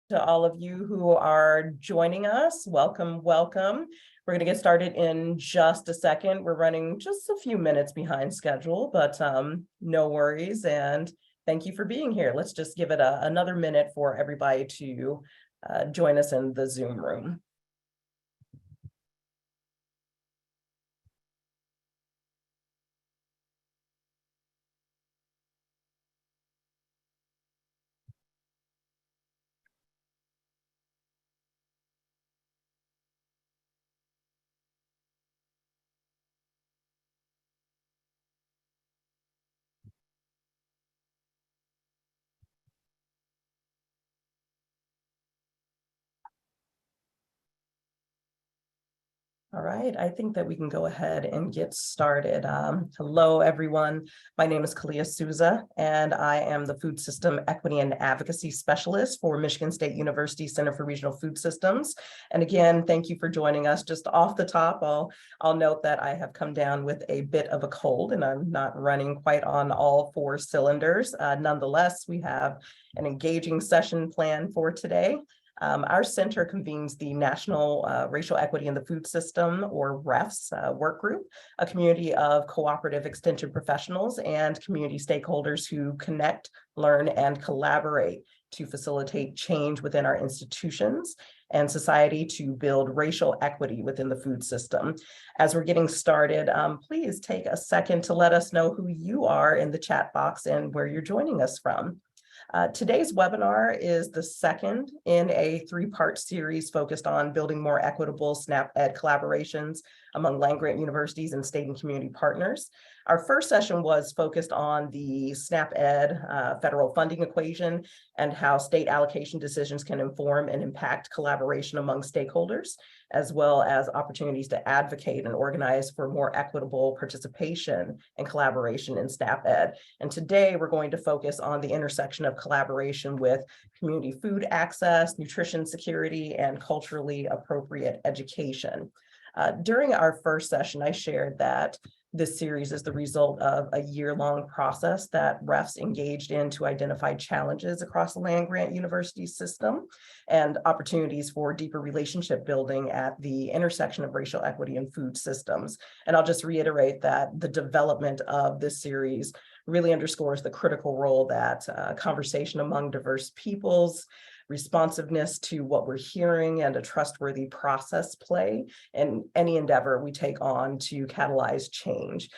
To all of you who are joining us. Welcome, welcome. We're going to get started in just a second. We're running just a few minutes behind schedule, but no worries. And thank you for being here. Let's just give it another minute for everybody to join us in the Zoom room. All right, I think that we can go ahead and get started. Hello, everyone. My name is Kalia Souza, and I am the Food System Equity and Advocacy Specialist for Michigan State University Center for Regional Food Systems. And again, thank you for joining us. Just off the top, I'll note that I have come down with a bit of a cold, and I'm not running quite on all four cylinders. Nonetheless, we have an engaging session planned for today. Our center convenes the National Racial Equity in the Food System, or REFS, work group, a community of cooperative extension professionals and community stakeholders who connect, learn, and collaborate to facilitate change within our institutions and society to build racial equity within the food system. As we're getting started, please take a second to let us know who you are in the chat box and where you're joining us from. Today's webinar is the second in a three-part series focused on building more equitable SNAP-Ed collaborations among land-grant universities and state and community partners. Our first session was focused on the SNAP-Ed federal funding equation and how state allocation decisions can inform and impact collaboration among stakeholders, as well as opportunities to advocate and organize for more equitable participation and collaboration in SNAP-Ed. And today we're going to focus on the intersection of collaboration with community food access, nutrition security, and culturally appropriate education. During our first session, I shared that this series is the result of a year-long process that REFs engaged in to identify challenges across the land-grant university system and opportunities for deeper relationship building at the intersection of racial equity and food systems. And I'll just reiterate that the development of this series really underscores the critical role that conversation among diverse peoples, responsiveness to what we're hearing, and a trustworthy process play in any endeavor we take on to catalyze change.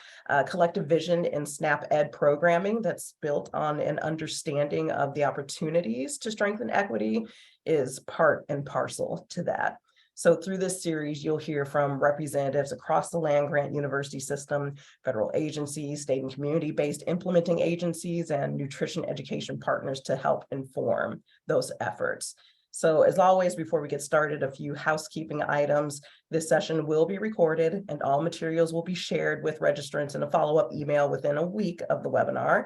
Collective vision in SNAP-Ed programming that's built on an understanding of the opportunities to strengthen equity is part and parcel to that. So through this series, you'll hear from representatives across the land-grant university system, federal agencies, state and community-based implementing agencies, and nutrition education partners to help inform those efforts. So as always, before we get started, a few housekeeping items. This session will be recorded and all materials will be shared with registrants in a follow-up email within a week of the webinar.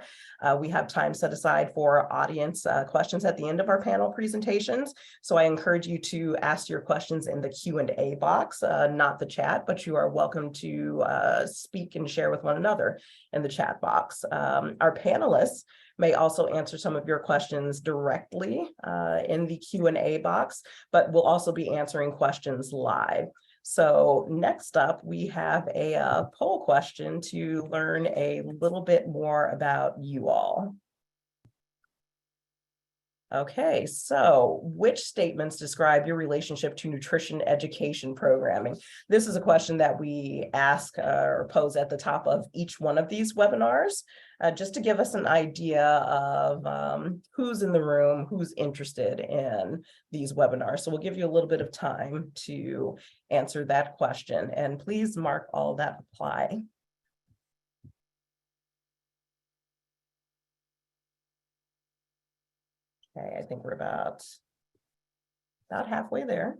We have time set aside for audience questions at the end of our panel presentations. So I encourage you to ask your questions in the Q&A box, not the chat, but you are welcome to speak and share with one another in the chat box. Our panelists may also answer some of your questions directly in the Q&A box, but we'll also be answering questions live. So next up, we have a poll question to learn a little bit more about you all. Okay, so which statements describe your relationship to nutrition education programming? This is a question that we ask or pose at the top of each one of these webinars, just to give us an idea of who's in the room, who's interested in these webinars. So we'll give you a little bit of time to answer that question, and please mark all that apply. Okay, I think we're about halfway there.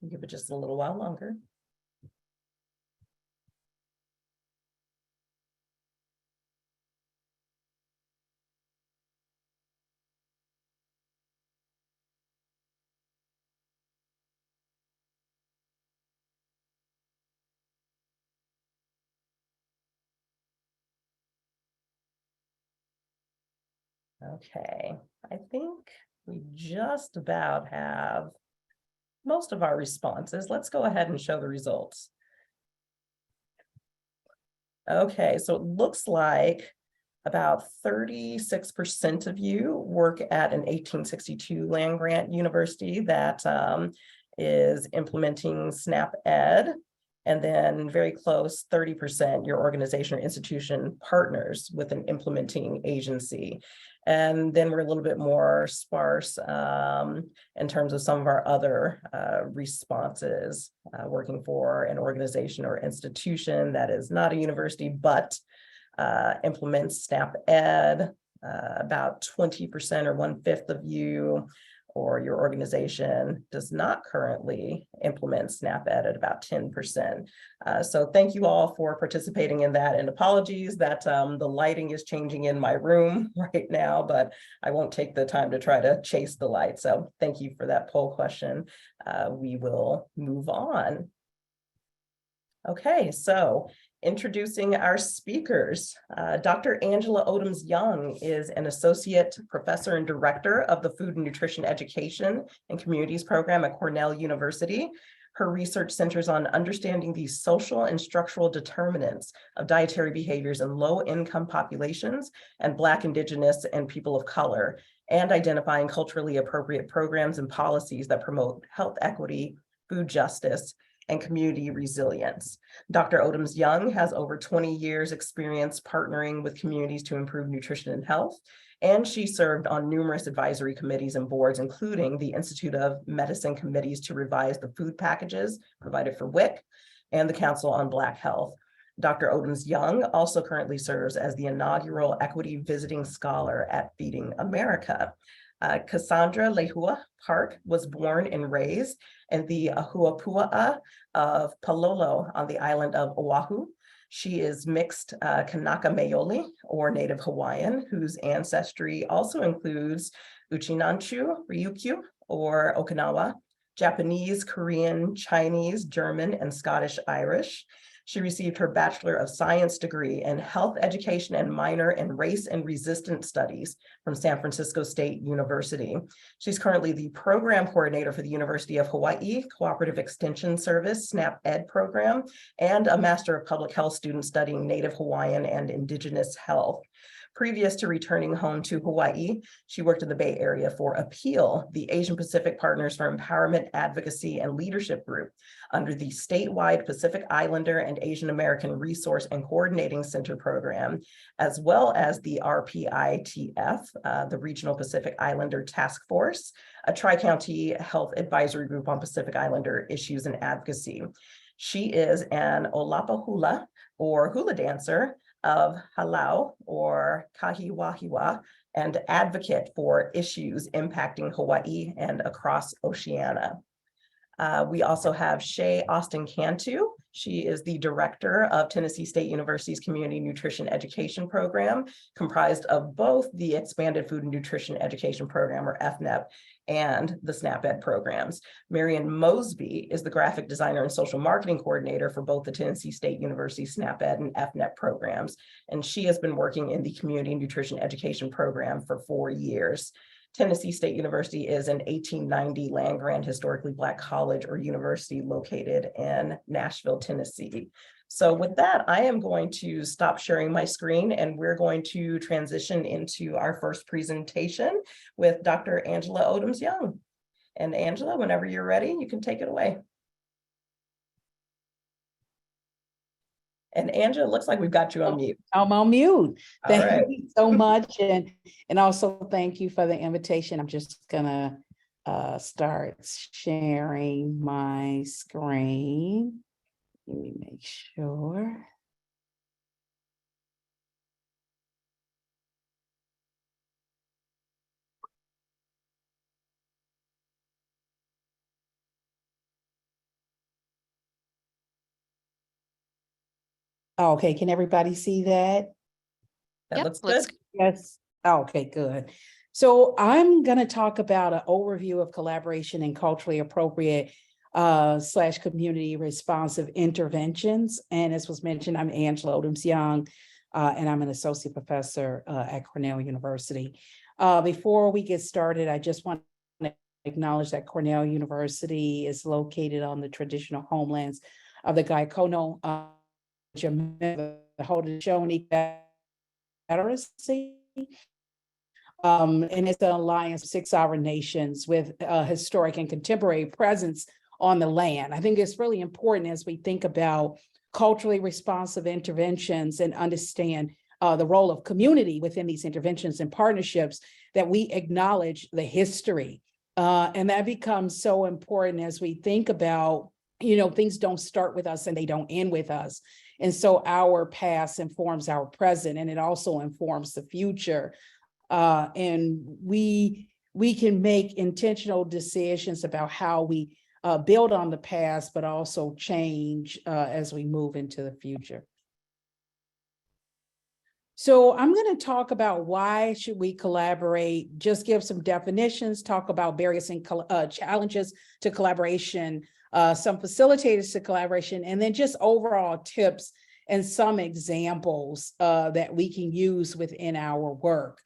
Give it just a little while longer. Okay, I think we just about have most of our responses. Let's go ahead and show the results. Okay, so it looks like about 36% of you work at an 1862 land grant university that is implementing SNAP Ed. And then very close, 30%, your organization or institution partners with an implementing agency. And then we're a little bit more sparse in terms of some of our other responses, working for an organization or institution that is not a university, but implements SNAP Ed. About 20% or 1/5 of you or your organization does not currently implement SNAP Ed at about 10%. So thank you all for participating in that, and apologies that the lighting is changing in my room right now, but I won't take the time to try to chase the light. So thank you for that poll question. We will move on. Okay, so introducing our speakers. Dr. Angela Odom is an associate professor and director of the Food and Nutrition Education and Communities program at Cornell University. Her research centers on understanding the social and structural determinants of dietary behaviors in low-income populations and Black, Indigenous, and people of color, and identifying culturally appropriate programs and policies that promote health equity, food justice, and community resilience. Dr. Odom has over 20 years experience partnering with communities to improve nutrition and health, and she served on numerous advisory committees and boards, including the Institute of Medicine committees to revise the food packages provided for WIC and the Council on Black Health. Dr. Odom also currently serves as the inaugural Equity Visiting Scholar at Feeding America. Cassandra Lehua Park was born and raised in the Ahupua'a of Palolo on the island of Oahu. She is mixed Kanaka Maoli, or Native Hawaiian, whose ancestry also includes Uchinanchu, Ryukyu, or Okinawa, Japanese, Korean, Chinese, German, and Scottish Irish. She received her Bachelor of Science degree in Health Education and minor in Race and Resistance Studies from San Francisco State University. She's currently the program coordinator for the University of Hawaii Cooperative Extension Service SNAP Ed program, and a Master of Public Health student studying Native Hawaiian and Indigenous health. Previous to returning home to Hawaii, she worked in the Bay Area for APPEAL, the Asian Pacific Partners for Empowerment, Advocacy, and Leadership Group, under the statewide Pacific Islander and Asian American Resource and Coordinating Center program, as well as the RPITF, the Regional Pacific Islander Task Force, a tri-county health advisory group on Pacific Islander issues and advocacy. She is an Olapa hula, or hula dancer, of Halau, or Kahiwahiwa, and advocate for issues impacting Hawaii and across Oceania. We also have Shay Austin Cantu. She is the director of Tennessee State University's Community Nutrition Education Program, comprised of both the Expanded Food and Nutrition Education Program, or FNEP, and the SNAP Ed programs. Marion Mosby is the graphic designer and social marketing coordinator for both the Tennessee State University SNAP Ed and FNEP programs, and she has been working in the Community Nutrition Education Program for 4 years. Tennessee State University is an 1890 land-grant historically Black college or university located in Nashville, Tennessee. So with that, I am going to stop sharing my screen, and we're going to transition into our first presentation with Dr. Angela Odom. And Angela, whenever you're ready, you can take it away. And Angela, it looks like we've got you on mute. I'm on mute. Thank you so much. And also thank you for the invitation. I'm just gonna start sharing my screen. Let me make sure. Okay, can everybody see that? That looks good. Yes. Okay, good. So I'm going to talk about an overview of collaboration and culturally appropriate / community responsive interventions. And as was mentioned, I'm Angela Odom, and I'm an associate professor at Cornell University. Before we get started, I just want to acknowledge that Cornell University is located on the traditional homelands of the Gaikono, the Haudenosaunee Confederacy. And it's an alliance of 6 sovereign nations with historic and contemporary presence on the land. I think it's really important as we think about culturally responsive interventions and understand the role of community within these interventions and partnerships, that we acknowledge the history. And that becomes so important as we think about, things don't start with us and they don't end with us. And so our past informs our present, and it also informs the future. And we can make intentional decisions about how we build on the past, but also change as we move into the future. So I'm going to talk about why should we collaborate, just give some definitions, talk about various challenges to collaboration, some facilitators to collaboration, and then just overall tips and some examples that we can use within our work.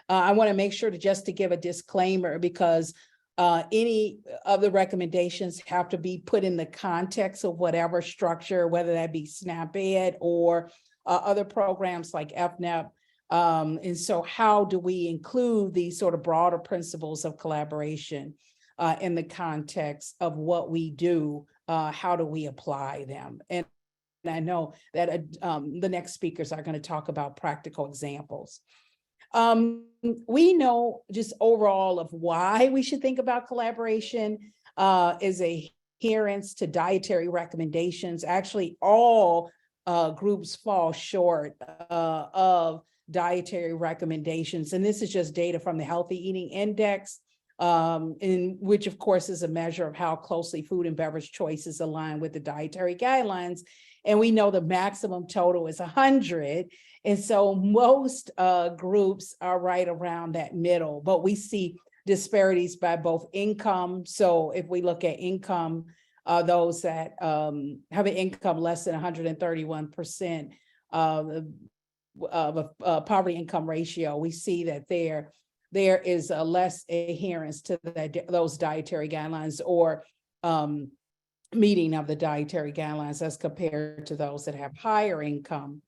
I want to make sure to give a disclaimer, because any of the recommendations have to be put in the context of whatever structure, whether that be SNAP-Ed or other programs like FNEP. And so how do we include these sort of broader principles of collaboration in the context of what we do? How do we apply them? And I know that the next speakers are going to talk about practical examples. We know just overall of why we should think about collaboration is adherence to dietary recommendations. Actually, all groups fall short of dietary recommendations. And this is just data from the Healthy Eating Index, in which, of course, is a measure of how closely food and beverage choices align with the dietary guidelines. And we know the maximum total is 100. And so most groups are right around that middle, but we see disparities by both income. So if we look at income, those that have an income less than 131% of a poverty income ratio, we see that there is a less adherence to those dietary guidelines or meeting of the dietary guidelines as compared to those that have higher income.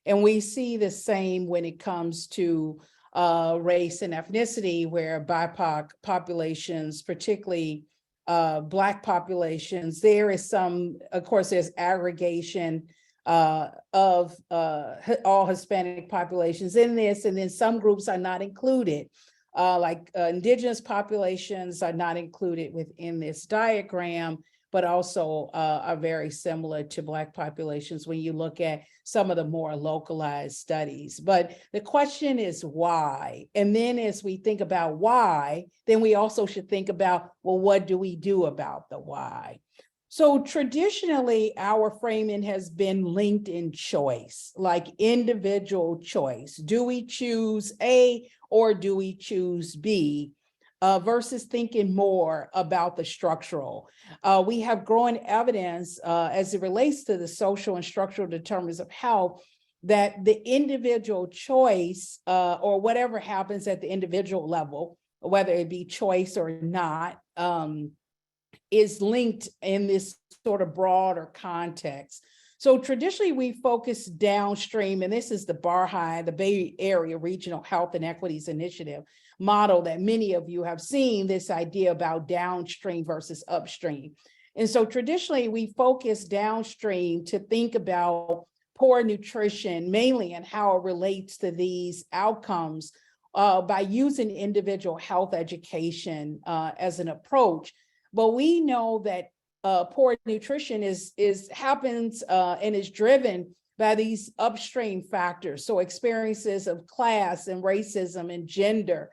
And we see the same when it comes to race and ethnicity, where BIPOC populations, particularly Black populations, there is some, of course, there's aggregation of all Hispanic populations in this, and then some groups are not included, like Indigenous populations are not included within this diagram, but also are very similar to Black populations when you look at some of the more localized studies. But the question is why? And then as we think about why, then we also should think about, well, what do we do about the why? So traditionally, our framing has been linked in choice, like individual choice. Do we choose A or do we choose B? Versus thinking more about the structural. We have growing evidence as it relates to the social and structural determinants of health that the individual choice or whatever happens at the individual level, whether it be choice or not, is linked in this sort of broader context. So traditionally, we focus downstream, and this is the BARHI, the Bay Area Regional Health and Equities Initiative model that many of you have seen, this idea about downstream versus upstream. And so traditionally, we focus downstream to think about poor nutrition, mainly and how it relates to these outcomes by using individual health education as an approach. But we know that poor nutrition happens and is driven by these upstream factors. So experiences of class and racism and gender,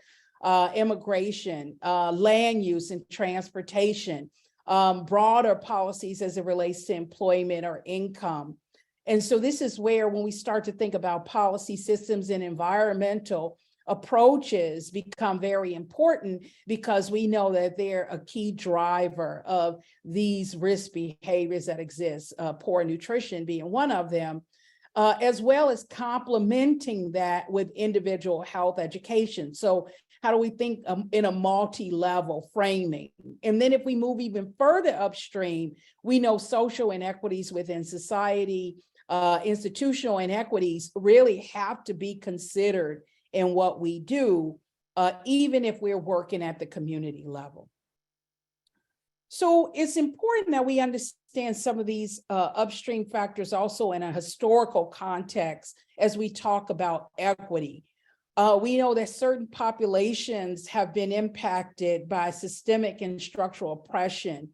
immigration, land use and transportation, broader policies as it relates to employment or income. And so this is where, when we start to think about policy systems and environmental approaches, become very important, because we know that they're a key driver of these risk behaviors that exist, poor nutrition being one of them. as well as complementing that with individual health education. So how do we think in a multi-level framing? And then if we move even further upstream, we know social inequities within society, institutional inequities really have to be considered in what we do, even if we're working at the community level. So it's important that we understand some of these upstream factors also in a historical context as we talk about equity. We know that certain populations have been impacted by systemic and structural oppression.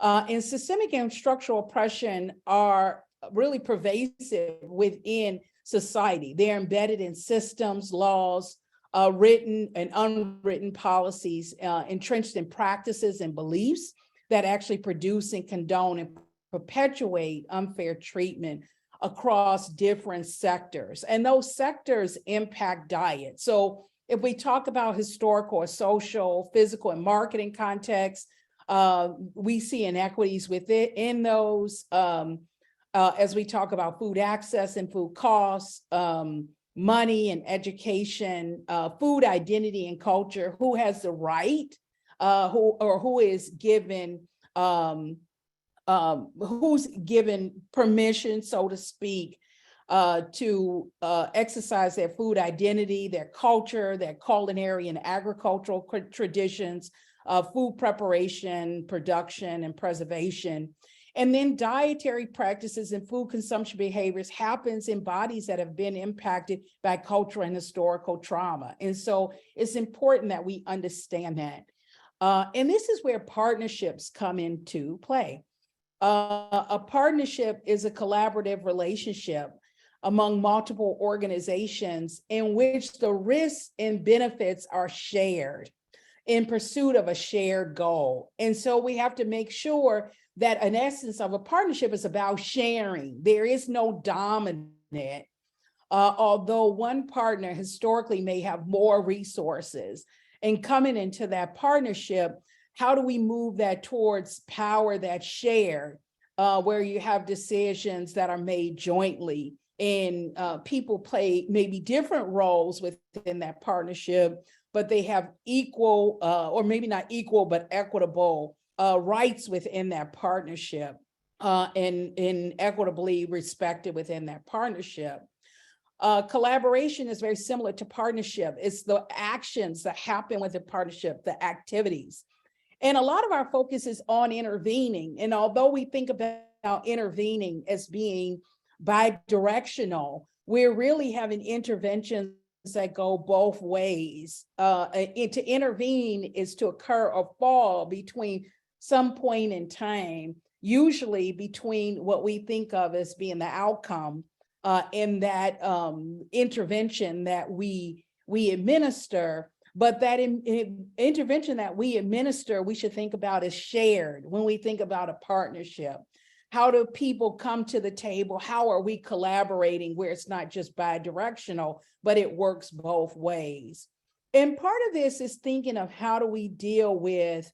And systemic and structural oppression are really pervasive within society. They're embedded in systems, laws, written and unwritten policies, entrenched in practices and beliefs that actually produce and condone and perpetuate unfair treatment across different sectors. And those sectors impact diet. So if we talk about historical or social, physical, and marketing context, we see inequities within those. As we talk about food access and food costs, money and education, food identity and culture, who has the right, who is given, who's given permission, so to speak, to exercise their food identity, their culture, their culinary and agricultural traditions, food preparation, production, and preservation. And then dietary practices and food consumption behaviors happens in bodies that have been impacted by cultural and historical trauma. And so it's important that we understand that. And this is where partnerships come into play. A partnership is a collaborative relationship among multiple organizations in which the risks and benefits are shared in pursuit of a shared goal. And so we have to make sure that an essence of a partnership is about sharing. There is no dominant, although one partner historically may have more resources. And coming into that partnership, how do we move that towards power that's shared, where you have decisions that are made jointly and people play maybe different roles within that partnership, but they have equal, or maybe not equal, but equitable rights within that partnership and equitably respected within that partnership. Collaboration is very similar to partnership. It's the actions that happen with the partnership, the activities. And a lot of our focus is on intervening. And although we think about intervening as being bi-directional, we're really having interventions that go both ways. To intervene is to occur or fall between some point in time, usually between what we think of as being the outcome in that intervention that we administer. But that intervention that we administer, we should think about as shared when we think about a partnership. How do people come to the table? How are we collaborating where it's not just bi-directional, but it works both ways? And part of this is thinking of how do we deal with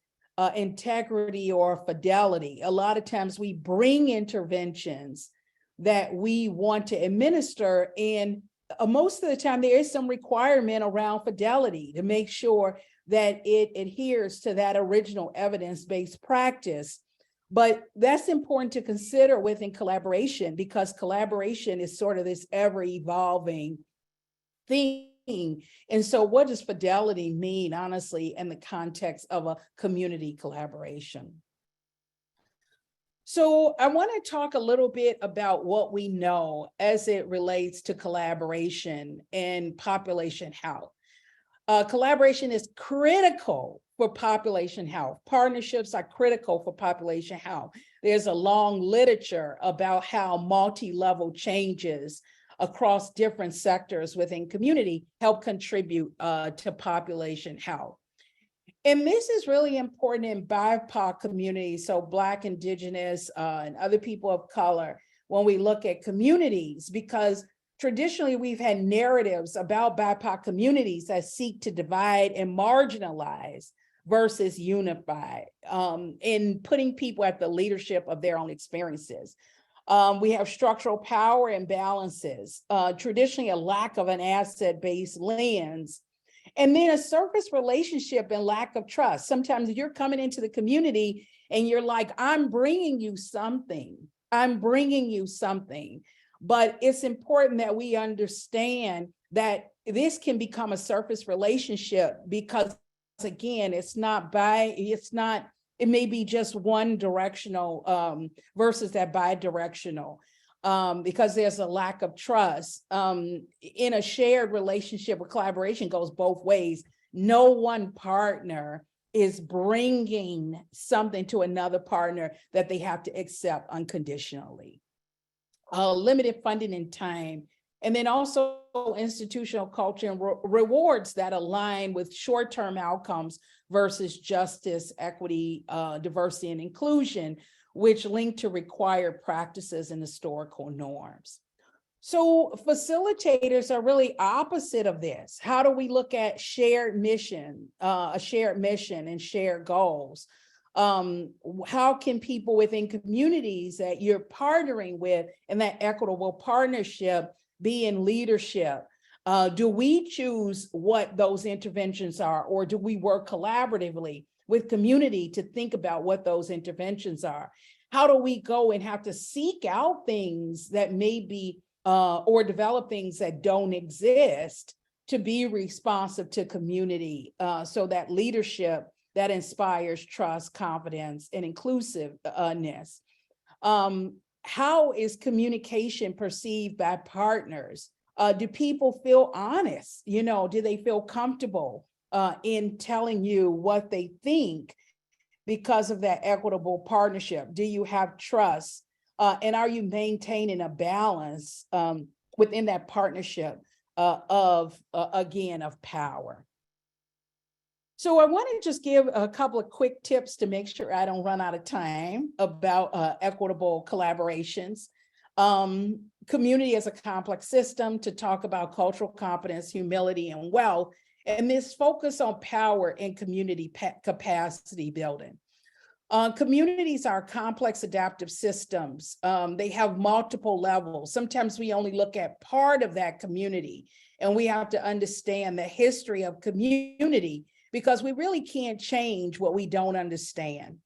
integrity or fidelity. A lot of times we bring interventions that we want to administer, and most of the time there is some requirement around fidelity to make sure that it adheres to that original evidence-based practice. But that's important to consider within collaboration, because collaboration is sort of this ever-evolving thing. And so what does fidelity mean, honestly, in the context of a community collaboration? So I want to talk a little bit about what we know as it relates to collaboration and population health. Collaboration is critical for population health. Partnerships are critical for population health. There's a long literature about how multi-level changes across different sectors within community help contribute to population health. And this is really important in BIPOC communities, so Black, Indigenous, and other people of color, when we look at communities, because traditionally we've had narratives about BIPOC communities that seek to divide and marginalize versus unify, in putting people at the leadership of their own experiences. We have structural power imbalances, traditionally a lack of an asset-based lens, and then a surface relationship and lack of trust. Sometimes you're coming into the community and you're like, I'm bringing you something. I'm bringing you something. But it's important that we understand that this can become a surface relationship because, again, it may be just one directional versus that bi-directional. Because there's a lack of trust. In a shared relationship or collaboration goes both ways. No one partner is bringing something to another partner that they have to accept unconditionally. Limited funding and time, and then also institutional culture and rewards that align with short-term outcomes versus justice, equity, diversity, and inclusion, which link to required practices and historical norms. So facilitators are really opposite of this. How do we look at shared mission, a shared mission and shared goals? How can people within communities that you're partnering with in that equitable partnership be in leadership? Do we choose what those interventions are, or do we work collaboratively with community to think about what those interventions are? How do we go and have to seek out things that may be or develop things that don't exist to be responsive to community, so that leadership that inspires trust, confidence, and inclusiveness? How is communication perceived by partners? Do people feel honest? Do they feel comfortable in telling you what they think because of that equitable partnership? Do you have trust? And are you maintaining a balance within that partnership of power? So I want to just give a couple of quick tips to make sure I don't run out of time about equitable collaborations. Community is a complex system to talk about cultural competence, humility, and wealth, and this focus on power and community capacity building. Communities are complex adaptive systems. They have multiple levels. Sometimes we only look at part of that community, and we have to understand the history of community because we really can't change what we don't understand.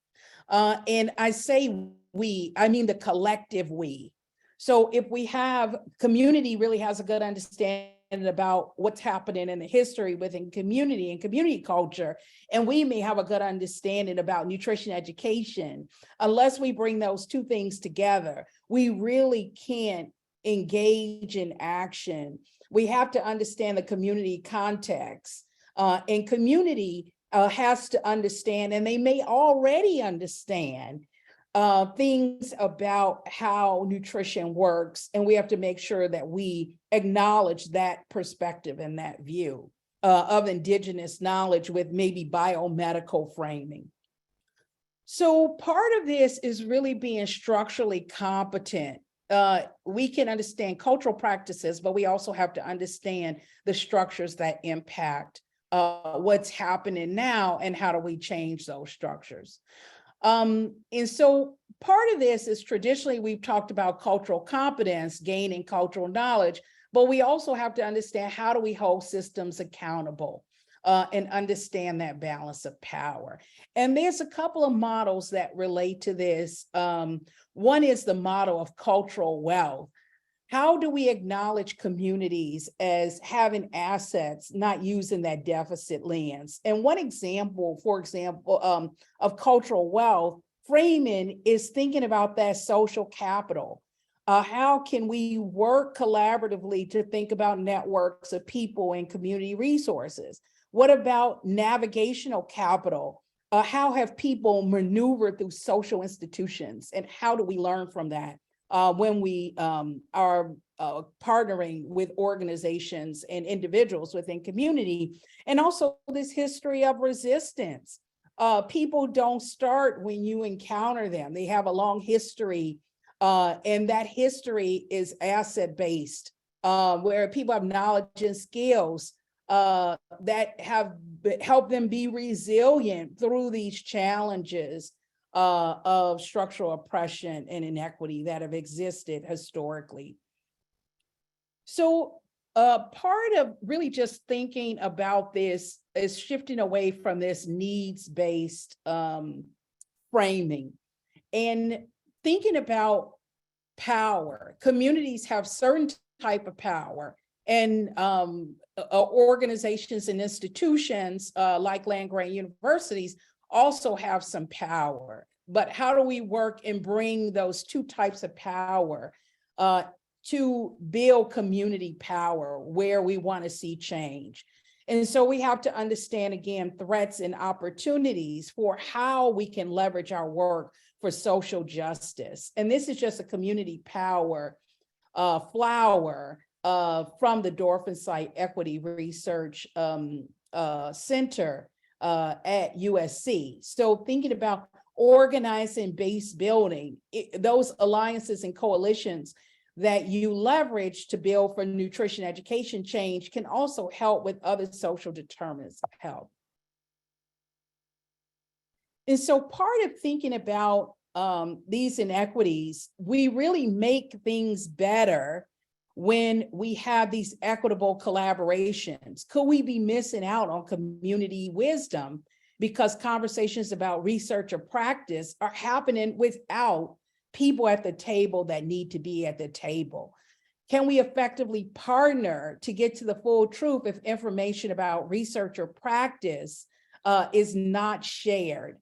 And I say we, I mean the collective we. So if we have community really has a good understanding about what's happening in the history within community and community culture, and we may have a good understanding about nutrition education, unless we bring those two things together, we really can't engage in action. We have to understand the community context, and community has to understand, and they may already understand things about how nutrition works, and we have to make sure that we acknowledge that perspective and that view of indigenous knowledge with maybe biomedical framing. So part of this is really being structurally competent. We can understand cultural practices, but we also have to understand the structures that impact what's happening now and how do we change those structures. And so part of this is traditionally we've talked about cultural competence, gaining cultural knowledge, but we also have to understand how do we hold systems accountable and understand that balance of power. And there's a couple of models that relate to this. One is the model of cultural wealth. How do we acknowledge communities as having assets, not using that deficit lens? And one example, for example, of cultural wealth framing is thinking about that social capital. How can we work collaboratively to think about networks of people and community resources? What about navigational capital? How have people maneuvered through social institutions, and how do we learn from that? When we are partnering with organizations and individuals within community, and also this history of resistance. People don't start when you encounter them. They have a long history, and that history is asset-based, where people have knowledge and skills that have helped them be resilient through these challenges. of structural oppression and inequity that have existed historically. So part of really just thinking about this is shifting away from this needs-based framing and thinking about power. Communities have certain type of power, and organizations and institutions like land-grant universities also have some power. But how do we work and bring those two types of power to build community power where we want to see change? And so we have to understand, again, threats and opportunities for how we can leverage our work for social justice. And this is just a community power flower from the Dorfman Site Equity Research Center at USC. So thinking about organizing base building, those alliances and coalitions that you leverage to build for nutrition education change can also help with other social determinants of health. And so part of thinking about these inequities, we really make things better when we have these equitable collaborations. Could we be missing out on community wisdom because conversations about research or practice are happening without people at the table that need to be at the table? Can we effectively partner to get to the full truth if information about research or practice is not shared?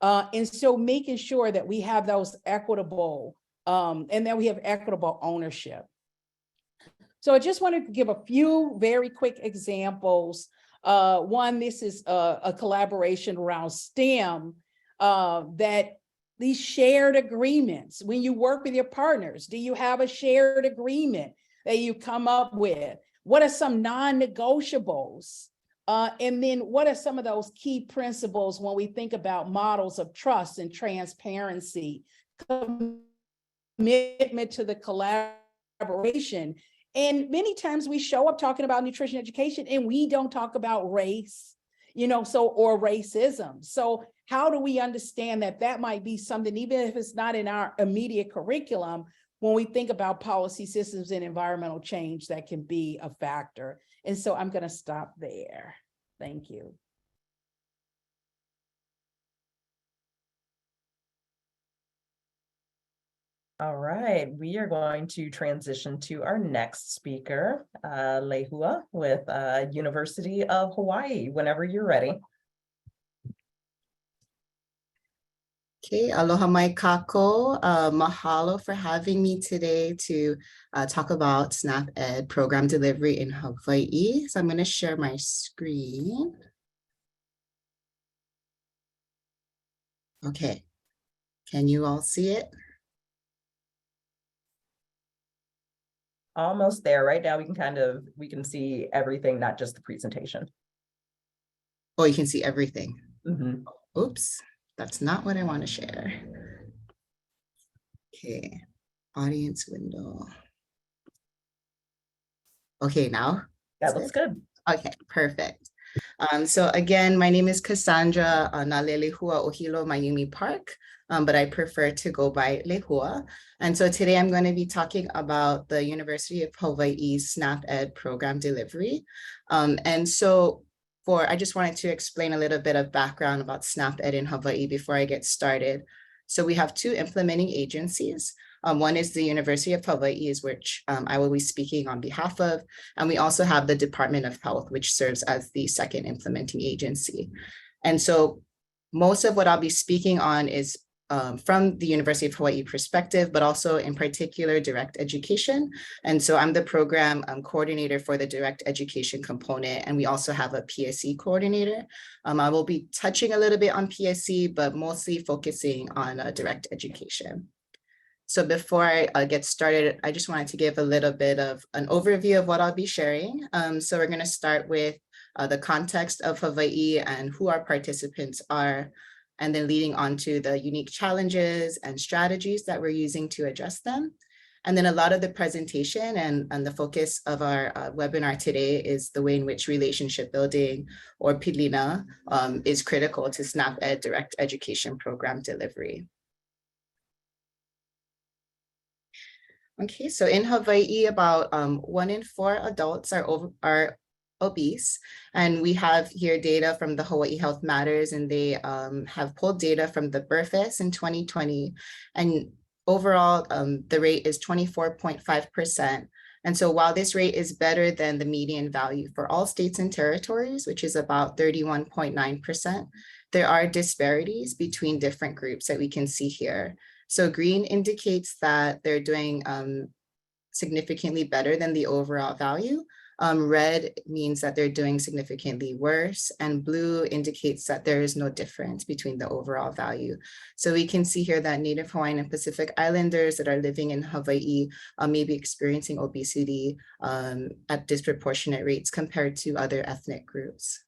And so making sure that we have those equitable, and that we have equitable ownership. So I just wanted to give a few very quick examples. One, this is a collaboration around STEM, that these shared agreements, when you work with your partners, do you have a shared agreement that you come up with? What are some non-negotiables? And then what are some of those key principles when we think about models of trust and transparency, commitment to the collaboration? And many times we show up talking about nutrition education and we don't talk about race, or racism. So how do we understand that that might be something, even if it's not in our immediate curriculum, when we think about policy systems and environmental change, that can be a factor? And so I'm going to stop there. Thank you. All right, we are going to transition to our next speaker, Lehua with University of Hawaii, whenever you're ready. Okay, aloha mai kako. Mahalo for having me today to talk about SNAP Ed program delivery in Hawaii. So I'm going to share my screen. Okay, can you all see it? Almost there. Right now we can see everything, not just the presentation. Oh, you can see everything. Mm-hmm. Oops, that's not what I want to share. Okay, audience window. Okay, now? That looks good. Okay, perfect. So again, my name is Cassandra Nalelehua Ohilo Mayumi Park, but I prefer to go by Lehua. And so today I'm going to be talking about the University of Hawaii's SNAP Ed program delivery. And so I just wanted to explain a little bit of background about SNAP Ed in Hawaii before I get started. So we have two implementing agencies. One is the University of Hawaii, which I will be speaking on behalf of. And we also have the Department of Health, which serves as the second implementing agency. And so most of what I'll be speaking on is from the University of Hawaii perspective, but also in particular direct education. And so I'm the program coordinator for the direct education component. And we also have a PSE coordinator. I will be touching a little bit on PSE, but mostly focusing on direct education. So before I get started, I just wanted to give a little bit of an overview of what I'll be sharing. So we're going to start with the context of Hawaii and who our participants are, and then leading on to the unique challenges and strategies that we're using to address them. And then a lot of the presentation and the focus of our webinar today is the way in which relationship building, or Pilina, is critical to SNAP-Ed direct education program delivery. Okay, so in Hawaii, about 1 in 4 adults are obese, and we have here data from the Hawaii Health Matters, and they have pulled data from the BRFIS in 2020, and overall the rate is 24.5%. And so while this rate is better than the median value for all states and territories, which is about 31.9%, there are disparities between different groups that we can see here. So green indicates that they're doing significantly better than the overall value. Red means that they're doing significantly worse, and blue indicates that there is no difference between the overall value. So we can see here that Native Hawaiian and Pacific Islanders that are living in Hawaii may be experiencing obesity at disproportionate rates compared to other ethnic groups.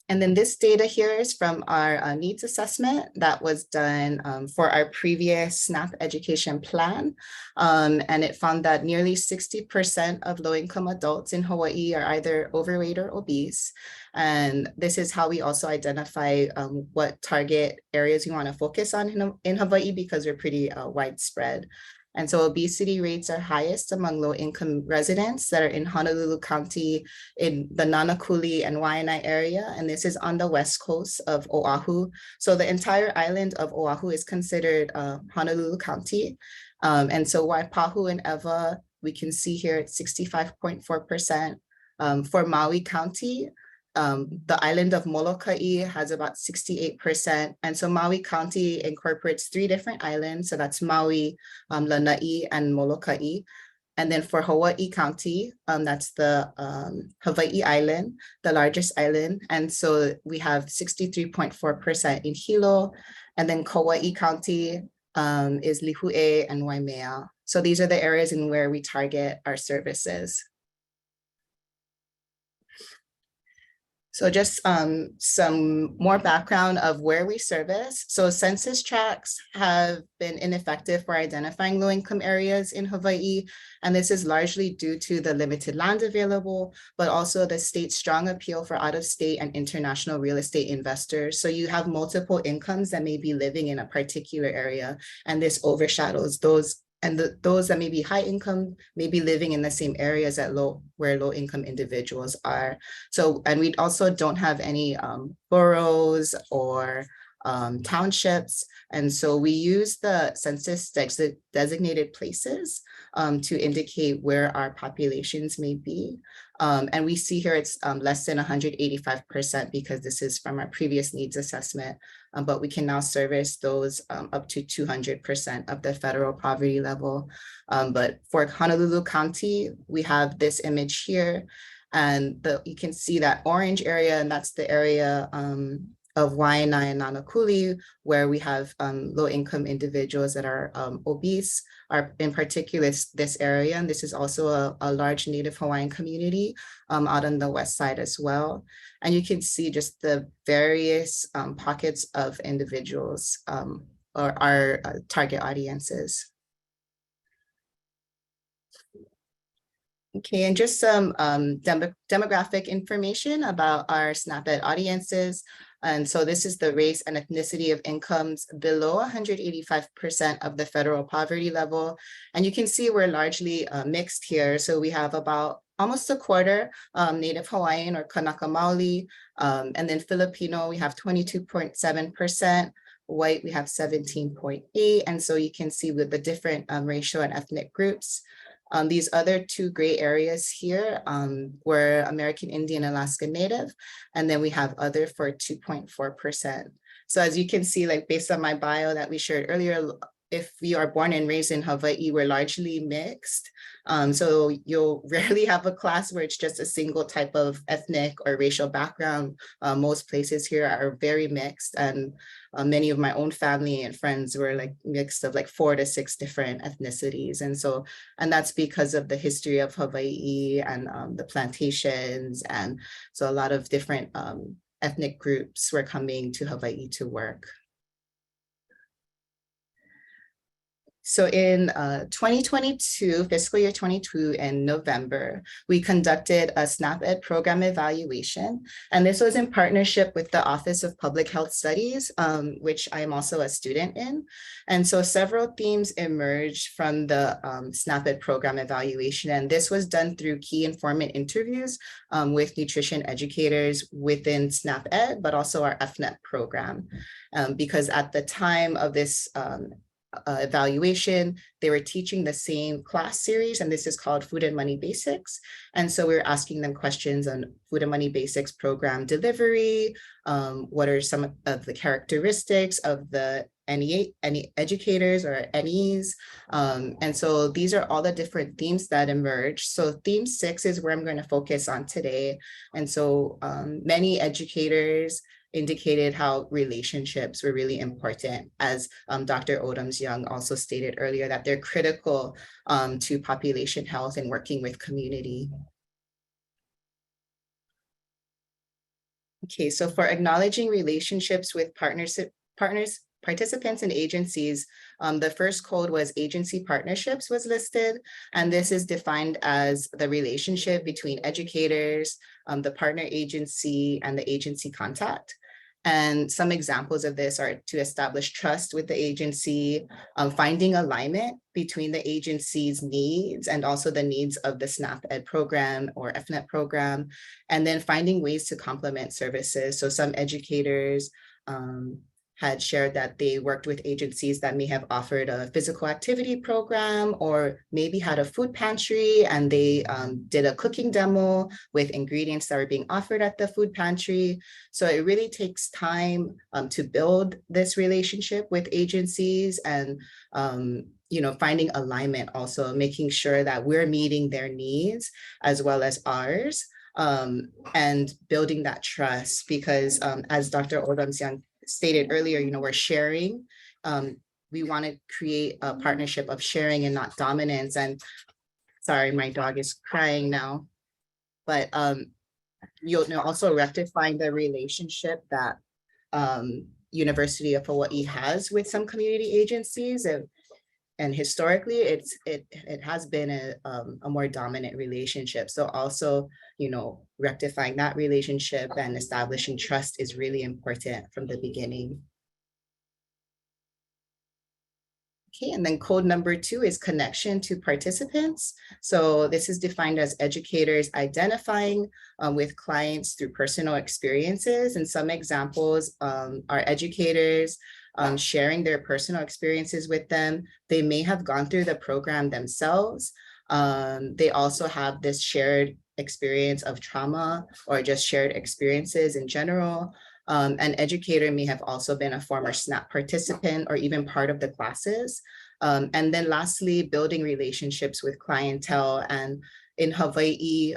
And then this data here is from our needs assessment that was done for our previous SNAP education plan. And it found that nearly 60% of low-income adults in Hawaii are either overweight or obese. And this is how we also identify what target areas we want to focus on in Hawaii, because we're pretty widespread. And so obesity rates are highest among low-income residents that are in Honolulu County, in the Nanakuli and Waianae area, and this is on the west coast of Oahu. So the entire island of Oahu is considered Honolulu County. And so Waipahu and Ewa, we can see here at 65.4%. For Maui County, the island of Molokai has about 68%. And so Maui County incorporates 3 different islands. So that's Maui, Lanai, and Molokai. And then for Hawaii County, that's the Hawaii Island, the largest island. And so we have 63.4% in Hilo. And then Kauai County is Lihue and Waimea. So these are the areas in where we target our services. So just some more background of where we service. So census tracts have been ineffective for identifying low-income areas in Hawaii, and this is largely due to the limited land available, but also the state's strong appeal for out-of-state and international real estate investors. So you have multiple incomes that may be living in a particular area, and this overshadows those. And those that may be high income may be living in the same areas where low income individuals are. So, and we also don't have any boroughs or townships. And so we use the census designated places to indicate where our populations may be. And we see here it's less than 185% because this is from our previous needs assessment, but we can now service those up to 200% of the federal poverty level. But for Honolulu County, we have this image here, and you can see that orange area, and that's the area of Waianae and Nanakuli, where we have low-income individuals that are obese, are in particular this area. And this is also a large Native Hawaiian community out on the west side as well. And you can see just the various pockets of individuals or our target audiences. Okay, and just some demographic information about our SNAP-Ed audiences. And so this is the race and ethnicity of incomes below 185% of the federal poverty level. And you can see we're largely mixed here. So we have about almost a quarter Native Hawaiian or Kanaka Maoli, and then Filipino, we have 22.7%. White, we have 17.8%. And so you can see with the different racial and ethnic groups. These other 2 gray areas here were American Indian, Alaska Native, and then we have other for 2.4%. So as you can see, like based on my bio that we shared earlier, if you are born and raised in Hawaii, we're largely mixed. So you'll rarely have a class where it's just a single type of ethnic or racial background. Most places here are very mixed, and many of my own family and friends were like mixed of like 4 to 6 different ethnicities. And that's because of the history of Hawaii and the plantations. And so a lot of different ethnic groups were coming to Hawaii to work. So in 2022, fiscal year 22 in November, we conducted a SNAP Ed program evaluation. And this was in partnership with the Office of Public Health Studies, which I am also a student in. And so several themes emerged from the SNAP Ed program evaluation. And this was done through key informant interviews with nutrition educators within SNAP Ed, but also our FNEP program. Because at the time of this evaluation, they were teaching the same class series, and this is called Food and Money Basics. And so we were asking them questions on Food and Money Basics program delivery, what are some of the characteristics of the any educators or NEs. And so these are all the different themes that emerge. So theme 6 is where I'm going to focus on today. And so many educators indicated how relationships were really important, as Dr. Odom's Young also stated earlier, that they're critical to population health and working with community. Okay, so for acknowledging relationships with participants and agencies, the first code was agency partnerships was listed, and this is defined as the relationship between educators, the partner agency, and the agency contact. And some examples of this are to establish trust with the agency, finding alignment between the agency's needs and also the needs of the SNAP Ed program or FNEP program, and then finding ways to complement services. So some educators had shared that they worked with agencies that may have offered a physical activity program or maybe had a food pantry, and they did a cooking demo with ingredients that were being offered at the food pantry. So it really takes time to build this relationship with agencies, and finding alignment, also making sure that we're meeting their needs as well as ours, and building that trust, because as Dr. Odom's Young stated earlier, we're sharing. We want to create a partnership of sharing and not dominance. And sorry, my dog is crying now. But you'll also rectifying the relationship that University of Hawaii has with some community agencies, and historically it has been a more dominant relationship. So also, rectifying that relationship and establishing trust is really important from the beginning. Okay, and then code number 2 is connection to participants. So this is defined as educators identifying with clients through personal experiences. And some examples are educators sharing their personal experiences with them. They may have gone through the program themselves. They also have this shared experience of trauma or just shared experiences in general. An educator may have also been a former SNAP participant or even part of the classes. And then lastly, building relationships with clientele. And in Hawaii,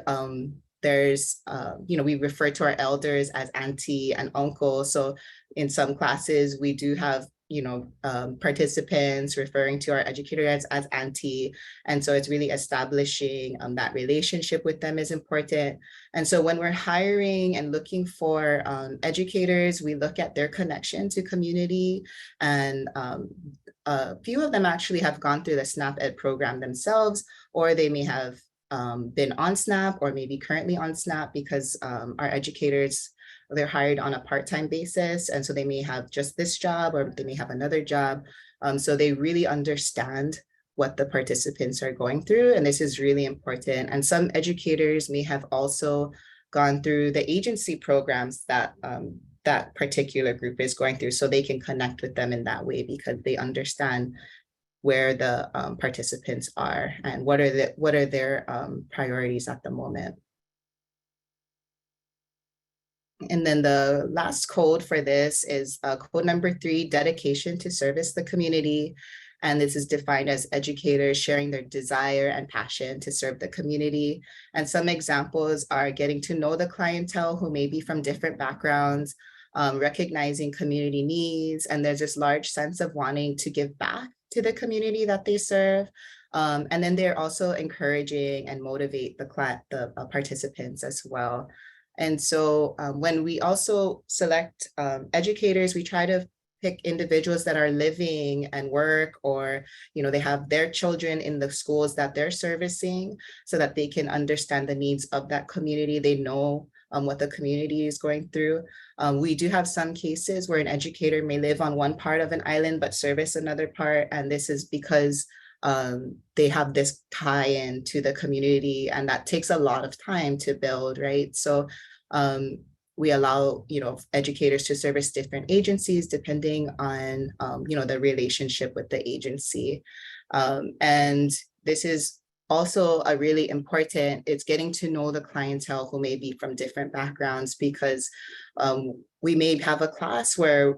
there's, we refer to our elders as auntie and uncle. So in some classes, we do have participants referring to our educators as auntie. And so it's really establishing that relationship with them is important. And so when we're hiring and looking for educators, we look at their connection to community. And a few of them actually have gone through the SNAP Ed program themselves, or they may have been on SNAP or maybe currently on SNAP, because our educators, they're hired on a part-time basis. And so they may have just this job or they may have another job. So they really understand what the participants are going through. And this is really important. And some educators may have also gone through the agency programs that that particular group is going through, so they can connect with them in that way, because they understand where the participants are and what are their priorities at the moment. And then the last code for this is code number 3, dedication to service the community. And this is defined as educators sharing their desire and passion to serve the community. And some examples are getting to know the clientele who may be from different backgrounds, recognizing community needs. And there's this large sense of wanting to give back to the community that they serve. And then they're also encouraging and motivate the participants as well. And so when we also select educators, we try to pick individuals that are living and work, or they have their children in the schools that they're servicing, so that they can understand the needs of that community. They know what the community is going through. We do have some cases where an educator may live on one part of an island but service another part, and this is because they have this tie-in to the community, and that takes a lot of time to build, right? So we allow educators to service different agencies depending on the relationship with the agency. And this is also a really important, it's getting to know the clientele who may be from different backgrounds, because we may have a class where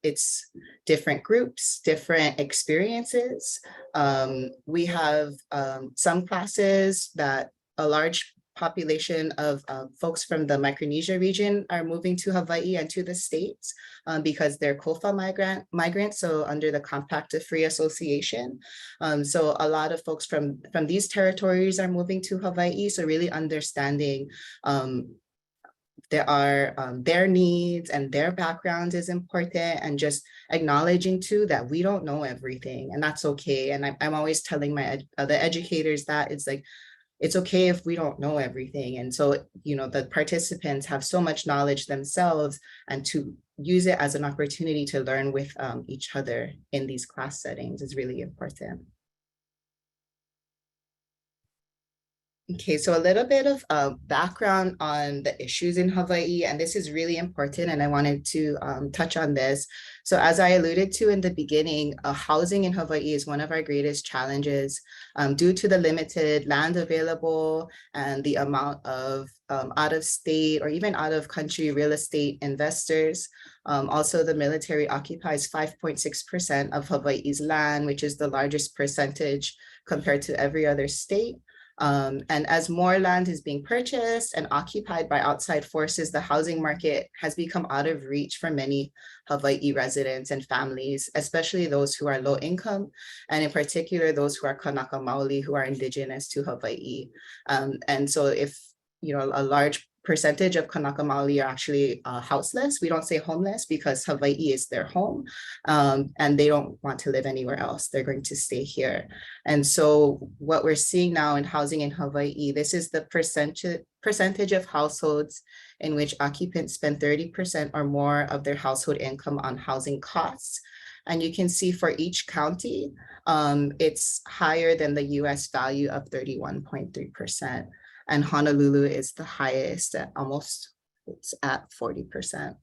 it's different groups, different experiences. We have some classes that a large population of folks from the Micronesia region are moving to Hawaii and to the States because they're COFA migrants, so under the Compact of Free Association. So a lot of folks from these territories are moving to Hawaii, so really understanding their needs and their backgrounds is important, and just acknowledging too that we don't know everything, and that's okay. And I'm always telling my other educators that it's okay if we don't know everything. And so, the participants have so much knowledge themselves, and to use it as an opportunity to learn with each other in these class settings is really important. Okay, so a little bit of background on the issues in Hawaii, and this is really important, and I wanted to touch on this. So as I alluded to in the beginning, housing in Hawaii is one of our greatest challenges due to the limited land available and the amount of out-of-state or even out-of-country real estate investors. Also, the military occupies 5.6% of Hawaii's land, which is the largest percentage compared to every other state. And as more land is being purchased and occupied by outside forces, the housing market has become out of reach for many Hawaii residents and families, especially those who are low income, and in particular, those who are Kanaka Maoli, who are indigenous to Hawaii. And so if a large percentage of Kanaka Maoli are actually houseless. We don't say homeless because Hawaii is their home, and they don't want to live anywhere else. They're going to stay here. And so what we're seeing now in housing in Hawaii, this is the percentage of households in which occupants spend 30% or more of their household income on housing costs. And you can see for each county, it's higher than the US value of 31.3%. And Honolulu is the highest at it's at 40%.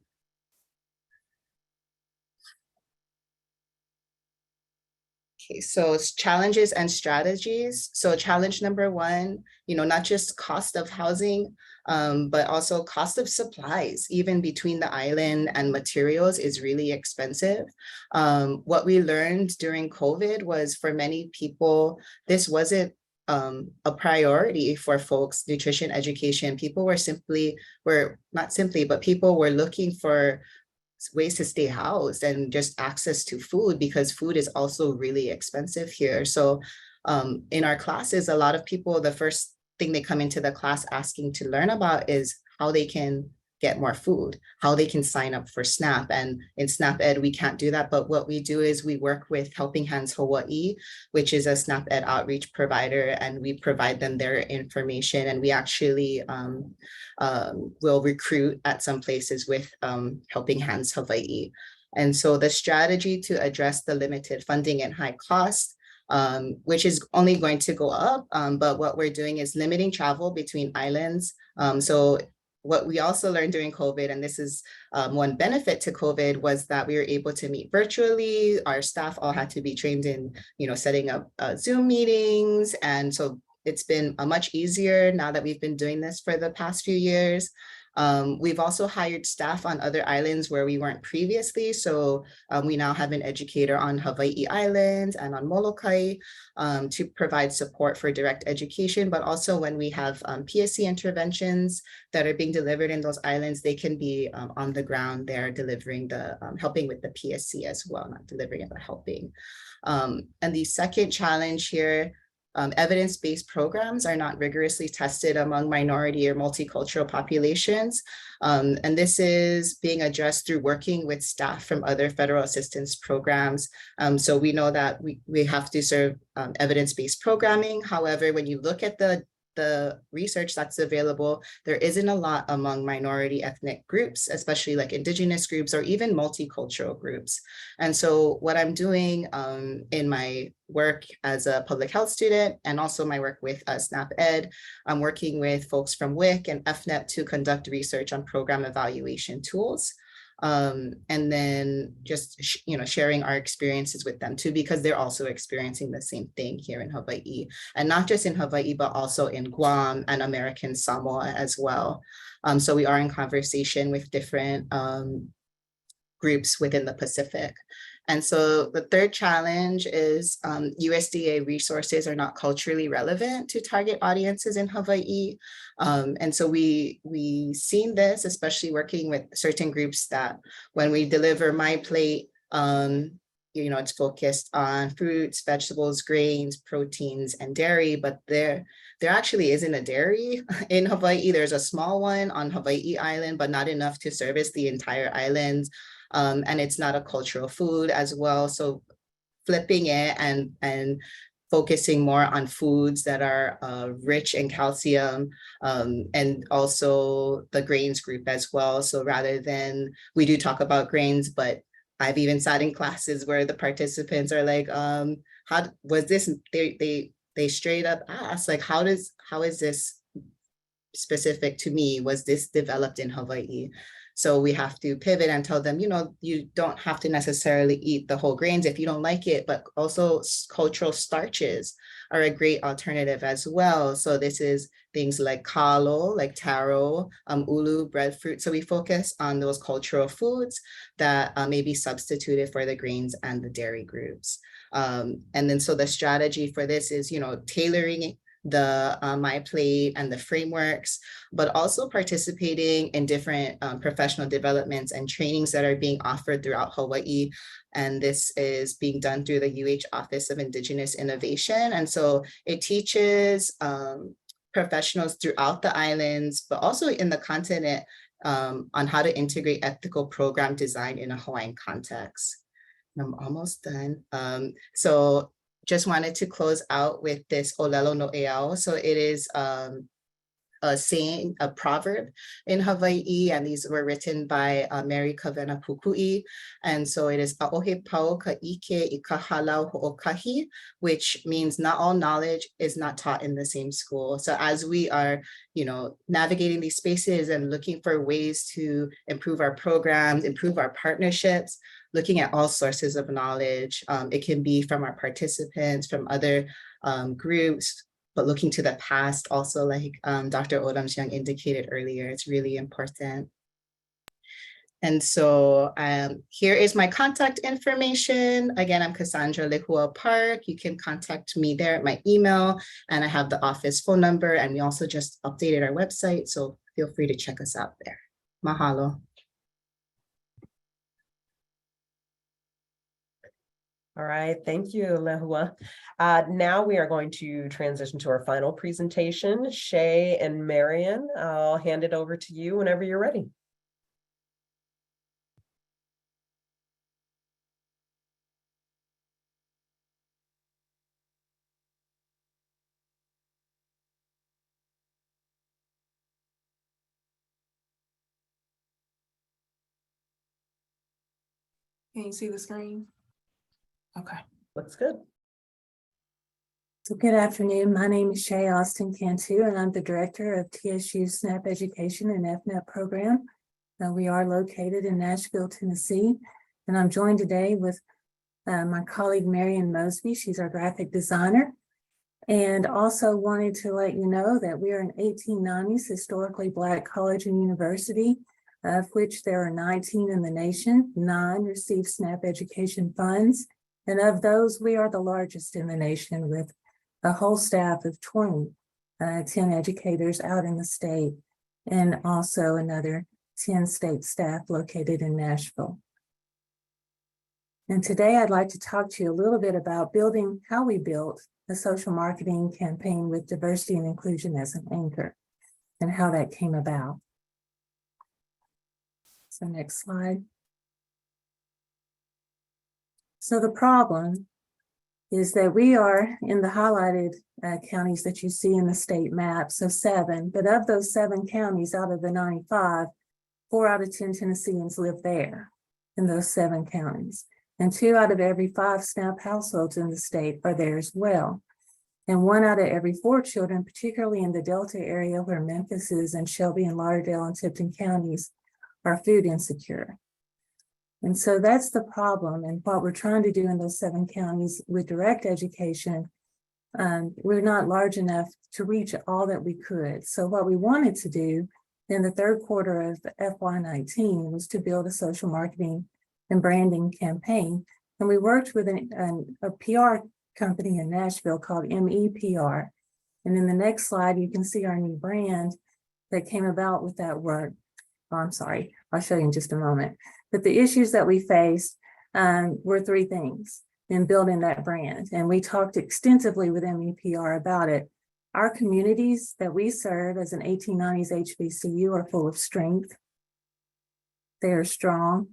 Okay, so it's challenges and strategies. So challenge number one, not just cost of housing, but also cost of supplies, even between the island and materials is really expensive. What we learned during COVID was for many people, this wasn't a priority for folks, nutrition education. People people were looking for ways to stay housed and just access to food, because food is also really expensive here. So in our classes, a lot of people, the first thing they come into the class asking to learn about is how they can get more food, how they can sign up for SNAP. And in SNAP Ed, we can't do that. But what we do is we work with Helping Hands Hawaii, which is a SNAP Ed outreach provider, and we provide them their information. And we actually will recruit at some places with Helping Hands Hawaii. And so the strategy to address the limited funding and high cost, which is only going to go up, but what we're doing is limiting travel between islands. So what we also learned during COVID, and this is one benefit to COVID, was that we were able to meet virtually. Our staff all had to be trained in, setting up Zoom meetings. And so it's been much easier now that we've been doing this for the past few years. We've also hired staff on other islands where we weren't previously. So we now have an educator on Hawaii Island and on Molokai to provide support for direct education. But also when we have PSC interventions that are being delivered in those islands, they can be on the ground there delivering helping with the PSC as well, not delivering it, but helping. And the second challenge here, evidence-based programs are not rigorously tested among minority or multicultural populations. And this is being addressed through working with staff from other federal assistance programs. So we know that we have to serve evidence-based programming. However, when you look at the research that's available, there isn't a lot among minority ethnic groups, especially like indigenous groups or even multicultural groups. And so what I'm doing in my work as a public health student and also my work with SNAP Ed, I'm working with folks from WIC and FNEP to conduct research on program evaluation tools. And then just sharing our experiences with them too, because they're also experiencing the same thing here in Hawaii, and not just in Hawaii, but also in Guam and American Samoa as well. So we are in conversation with different groups within the Pacific. And so the third challenge is USDA resources are not culturally relevant to target audiences in Hawaii. And so we've seen this, especially working with certain groups, that when we deliver My Plate, it's focused on fruits, vegetables, grains, proteins, and dairy, but there actually isn't a dairy in Hawaii. There's a small one on Hawaii Island, but not enough to service the entire island. And it's not a cultural food as well. So flipping it and focusing more on foods that are rich in calcium, and also the grains group as well. So rather than, we do talk about grains, but I've even sat in classes where the participants are like, how was this, they straight up ask, like, how is this specific to me? Was this developed in Hawaii? So we have to pivot and tell them, you don't have to necessarily eat the whole grains if you don't like it, but also cultural starches are a great alternative as well. So this is things like kalo, like taro, ulu, breadfruit. So we focus on those cultural foods that may be substituted for the grains and the dairy groups. And then so the strategy for this is, tailoring the My Plate and the frameworks, but also participating in different professional developments and trainings that are being offered throughout Hawaii. And this is being done through the UH Office of Indigenous Innovation. And so it teaches professionals throughout the islands, but also in the continent, on how to integrate ethical program design in a Hawaiian context. And I'm almost done. So just wanted to close out with this Olelo no Eao. So it is a saying, a proverb in Hawaii, and these were written by Mary Kawena Pukui. And so it is Aohe pau ka ike I ka halau ho'okahi, which means not all knowledge is not taught in the same school. So as we are, navigating these spaces and looking for ways to improve our programs, improve our partnerships, looking at all sources of knowledge. It can be from our participants, from other groups, but looking to the past also, like Dr. Odom Young indicated earlier, it's really important. And so here is my contact information. Again, I'm Cassandra Lehua Park. You can contact me there at my email, and I have the office phone number, and we also just updated our website, so feel free to check us out there. Mahalo. All right, thank you, Lehua. Now we are going to transition to our final presentation. Shay and Marion, I'll hand it over to you whenever you're ready. Can you see the screen? Okay. Looks good. So good afternoon. My name is Shay Austin Cantu, and I'm the director of TSU SNAP Education and FNEP program. We are located in Nashville, Tennessee, and I'm joined today with my colleague, Marion Mosby. She's our graphic designer. And also wanted to let you know that we are an 1890s historically Black college and university, of which there are 19 in the nation. 9 receive SNAP education funds. And of those, we are the largest in the nation with a whole staff of 10 educators out in the state, and also another 10 state staff located in Nashville. And today I'd like to talk to you a little bit about how we built a social marketing campaign with diversity and inclusion as an anchor and how that came about. So next slide. So the problem is that we are in the highlighted counties that you see in the state map, so 7, but of those 7 counties out of the 95, 4 out of 10 Tennesseans live there in those 7 counties. And 2 out of every 5 SNAP households in the state are there as well. And 1 out of every 4 children, particularly in the Delta area where Memphis is and Shelby and Lauderdale and Tipton counties, are food insecure. And so that's the problem. And what we're trying to do in those 7 counties with direct education, we're not large enough to reach all that we could. So what we wanted to do in the 3rd quarter of FY19 was to build a social marketing and branding campaign. And we worked with a PR company in Nashville called MEPR. And in the next slide, you can see our new brand that came about with that work. Oh, I'm sorry, I'll show you in just a moment. But the issues that we faced were 3 things in building that brand. And we talked extensively with MEPR about it. Our communities that we serve as an 1890s HBCU are full of strength. They are strong.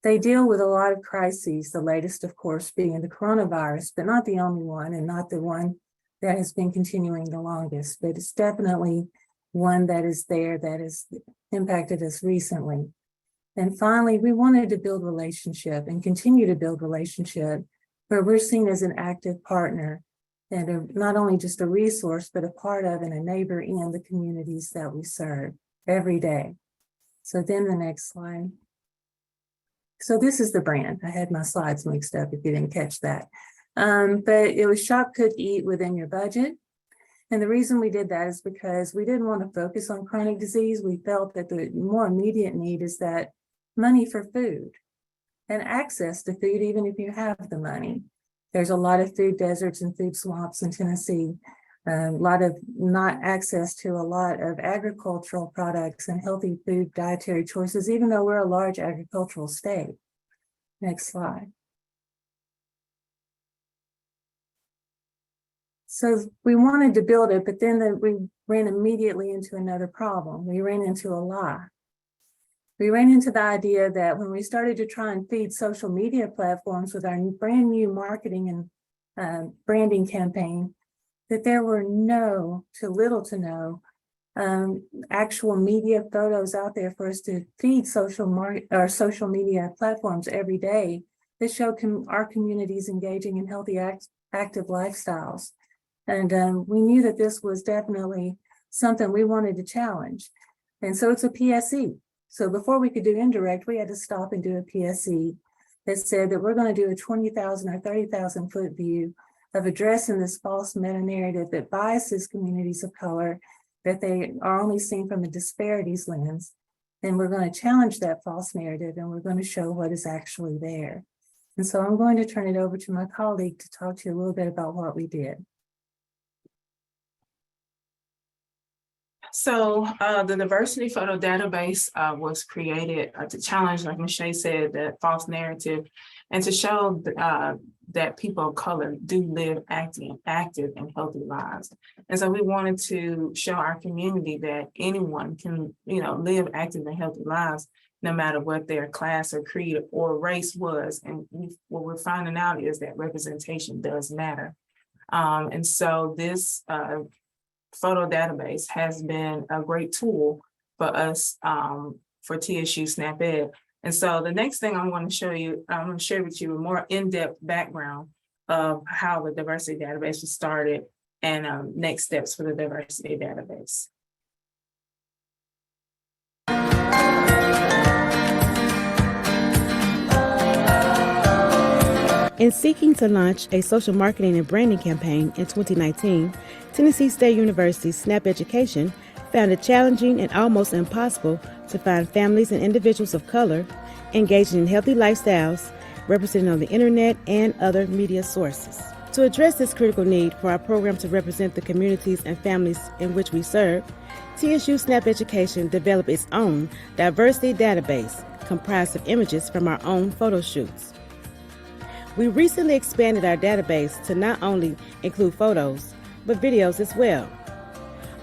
They deal with a lot of crises, the latest, of course, being the coronavirus, but not the only one and not the one that has been continuing the longest, but it's definitely one that is there that has impacted us recently. And finally, we wanted to build relationship and continue to build relationship where we're seen as an active partner and not only just a resource, but a part of and a neighbor in the communities that we serve every day. So then the next slide. So this is the brand. I had my slides mixed up if you didn't catch that. But it was shop, cook, eat within your budget. And the reason we did that is because we didn't want to focus on chronic disease. We felt that the more immediate need is that money for food and access to food, even if you have the money. There's a lot of food deserts and food swamps in Tennessee, a lot of not access to a lot of agricultural products and healthy food dietary choices, even though we're a large agricultural state. Next slide. So we wanted to build it, but then we ran immediately into another problem. We ran into a lie. We ran into the idea that when we started to try and feed social media platforms with our brand new marketing and branding campaign, that there were little to no actual media photos out there for us to feed social media platforms every day that show our communities engaging in healthy, active lifestyles. And we knew that this was definitely something we wanted to challenge. And so it's a PSE. So before we could do indirect, we had to stop and do a PSE that said that we're going to do a 20,000 or 30,000 foot view of addressing this false meta-narrative that biases communities of color, that they are only seen from a disparities lens. And we're going to challenge that false narrative and we're going to show what is actually there. And so I'm going to turn it over to my colleague to talk to you a little bit about what we did. So the diversity photo database was created to challenge, like Michelle said, that false narrative and to show that people of color do live active and healthy lives. And so we wanted to show our community that anyone can, live active and healthy lives, no matter what their class or creed or race was. And what we're finding out is that representation does matter. And so this photo database has been a great tool for us for TSU SNAP Ed. And so the next thing I'm going to share with you a more in-depth background of how the diversity database was started and next steps for the diversity database. In seeking to launch a social marketing and branding campaign in 2019, Tennessee State University's SNAP Education found it challenging and almost impossible to find families and individuals of color engaging in healthy lifestyles represented on the internet and other media sources. To address this critical need for our program to represent the communities and families in which we serve, TSU SNAP Education developed its own diversity database comprised of images from our own photo shoots. We recently expanded our database to not only include photos, but videos as well.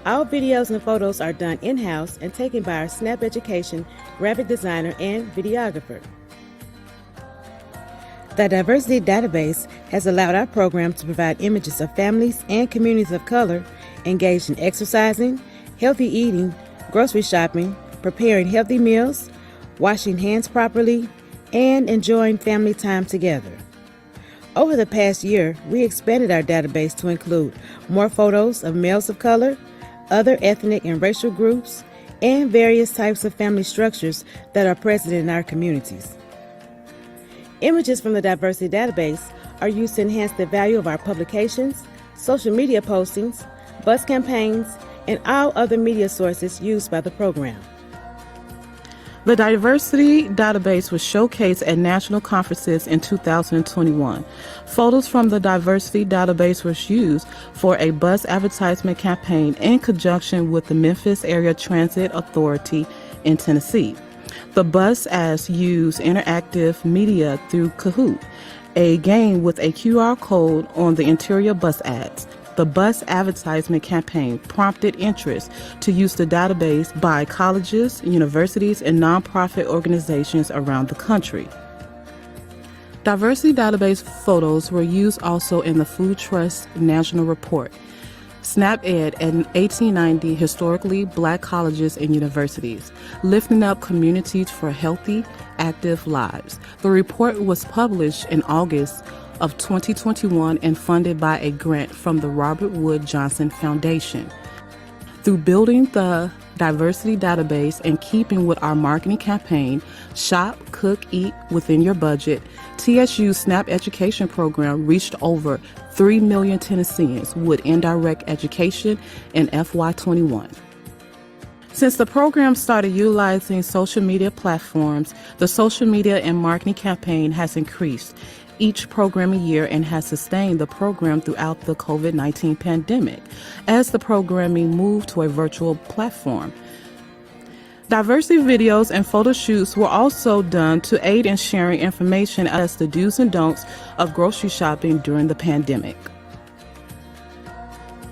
All videos and photos are done in-house and taken by our SNAP Education graphic designer and videographer. The diversity database has allowed our program to provide images of families and communities of color engaged in exercising, healthy eating, grocery shopping, preparing healthy meals, washing hands properly, and enjoying family time together. Over the past year, we expanded our database to include more photos of males of color, other ethnic and racial groups, and various types of family structures that are present in our communities. Images from the diversity database are used to enhance the value of our publications, social media postings, bus campaigns, and all other media sources used by the program. The diversity database was showcased at national conferences in 2021. Photos from the diversity database were used for a bus advertisement campaign in conjunction with the Memphis Area Transit Authority in Tennessee. The bus ads used interactive media through Kahoot, a game with a QR code on the interior bus ads. The bus advertisement campaign prompted interest to use the database by colleges, universities, and nonprofit organizations around the country. Diversity database photos were used also in the Food Trust National Report, SNAP Ed in 1890 Historically Black Colleges and Universities, Lifting Up Communities for Healthy, Active Lives. The report was published in August of 2021 and funded by a grant from the Robert Wood Johnson Foundation. Through building the diversity database and keeping with our marketing campaign, Shop, Cook, Eat Within Your Budget, TSU's SNAP Education program reached over 3 million Tennesseans with indirect education in FY21. Since the program started utilizing social media platforms, the social media and marketing campaign has increased each programming year and has sustained the program throughout the COVID-19 pandemic as the programming moved to a virtual platform. Diversity videos and photo shoots were also done to aid in sharing information as the do's and don'ts of grocery shopping during the pandemic.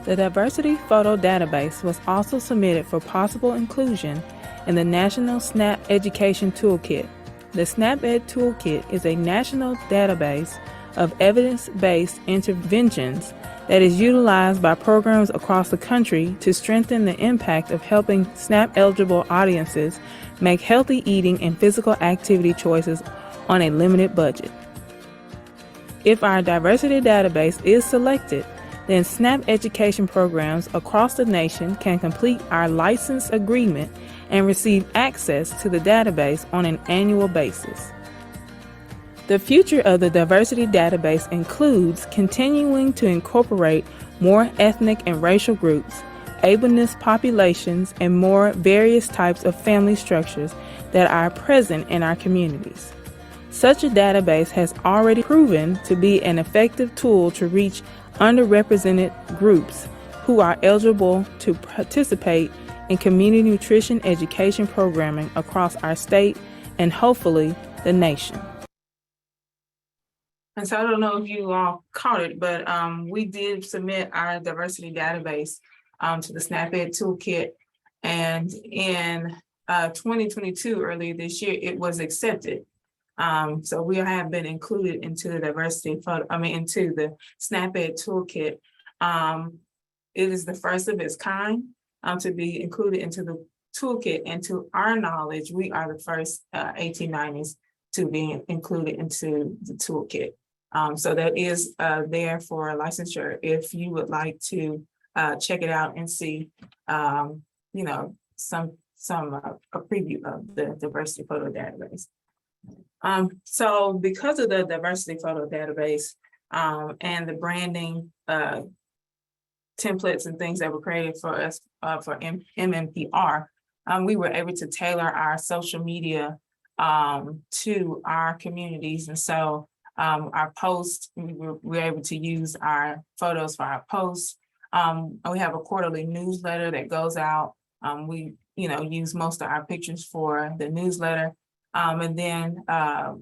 The diversity photo database was also submitted for possible inclusion in the National SNAP Education Toolkit. The SNAP Ed Toolkit is a national database of evidence-based interventions that is utilized by programs across the country to strengthen the impact of helping SNAP-eligible audiences make healthy eating and physical activity choices on a limited budget. If our diversity database is selected, then SNAP education programs across the nation can complete our license agreement and receive access to the database on an annual basis. The future of the diversity database includes continuing to incorporate more ethnic and racial groups, ableist populations, and more various types of family structures that are present in our communities. Such a database has already proven to be an effective tool to reach underrepresented groups who are eligible to participate in community nutrition education programming across our state and hopefully the nation. And so I don't know if you all caught it, but we did submit our diversity database to the SNAP Ed Toolkit, and in 2022, earlier this year, it was accepted. So we have been included into the into the SNAP Ed Toolkit. It is the first of its kind to be included into the toolkit, and to our knowledge, we are the first 1890s to be included into the toolkit. So that is there for licensure if you would like to check it out and see, a preview of the diversity photo database. So because of the diversity photo database and the branding templates and things that were created for us for MMPR, we were able to tailor our social media to our communities. And so our posts, we were able to use our photos for our posts. We have a quarterly newsletter that goes out. We use most of our pictures for the newsletter. And then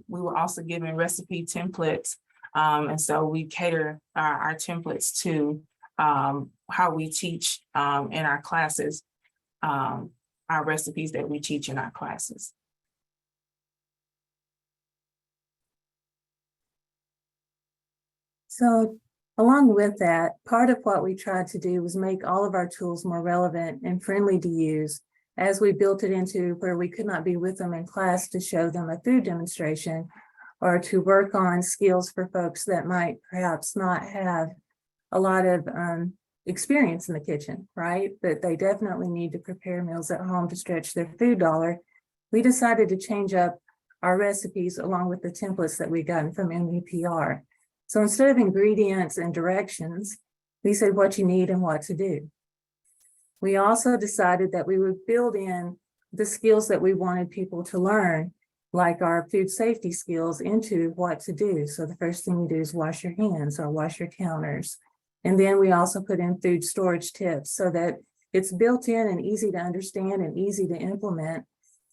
we were also given recipe templates And so we cater our templates to how we teach in our classes, our recipes that we teach in our classes. So along with that, part of what we tried to do was make all of our tools more relevant and friendly to use as we built it into where we could not be with them in class to show them a food demonstration or to work on skills for folks that might perhaps not have a lot of experience in the kitchen, right? But they definitely need to prepare meals at home to stretch their food dollar. We decided to change up our recipes along with the templates that we gotten from MEPR. So instead of ingredients and directions, we said what you need and what to do. We also decided that we would build in the skills that we wanted people to learn, like our food safety skills, into what to do. So the first thing you do is wash your hands or wash your counters. And then we also put in food storage tips so that it's built in and easy to understand and easy to implement.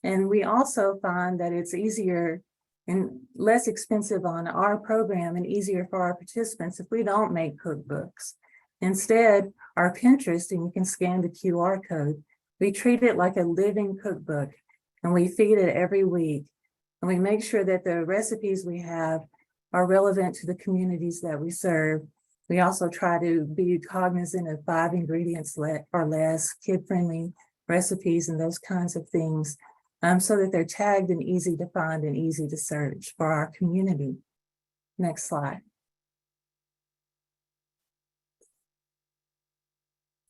And we also find that it's easier and less expensive on our program and easier for our participants if we don't make cookbooks. Instead, our Pinterest, and you can scan the QR code, we treat it like a living cookbook and we feed it every week. And we make sure that the recipes we have are relevant to the communities that we serve. We also try to be cognizant of 5 ingredients or less, kid-friendly recipes and those kinds of things, so that they're tagged and easy to find and easy to search for our community. Next slide.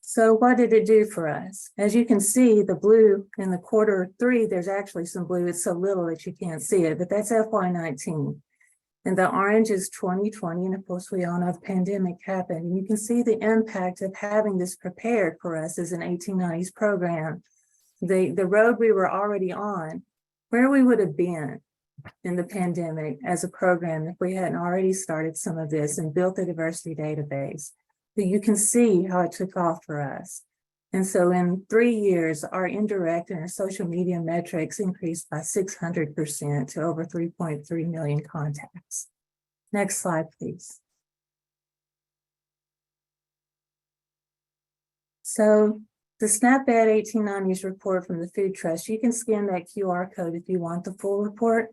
So what did it do for us? As you can see, the blue in the Q3, there's actually some blue. It's so little that you can't see it, but that's FY19. And the orange is 2020. And of course, we all know the pandemic happened. And you can see the impact of having this prepared for us as an 1890s program. The road we were already on, where we would have been in the pandemic as a program if we hadn't already started some of this and built a diversity database. So you can see how it took off for us. And so in 3 years, our indirect and our social media metrics increased by 600% to over 3.3 million contacts. Next slide, please. So the SNAP-Ed 1890s report from the Food Trust, you can scan that QR code if you want the full report,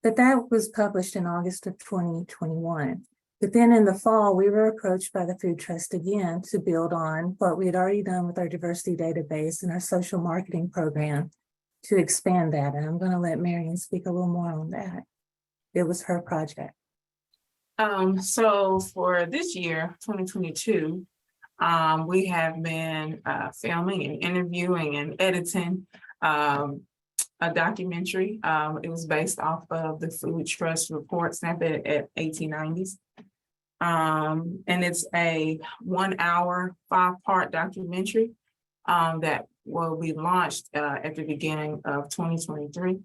but that was published in August of 2021. But then in the fall, we were approached by the Food Trust again to build on what we had already done with our diversity database and our social marketing program to expand that. And I'm going to let Marion speak a little more on that. It was her project. So for this year, 2022, we have been filming and interviewing and editing a documentary. It was based off of the Food Trust report, SNAP-Ed at 1890s. And it's a 1 hour, 5-part documentary that will be launched at the beginning of 2023.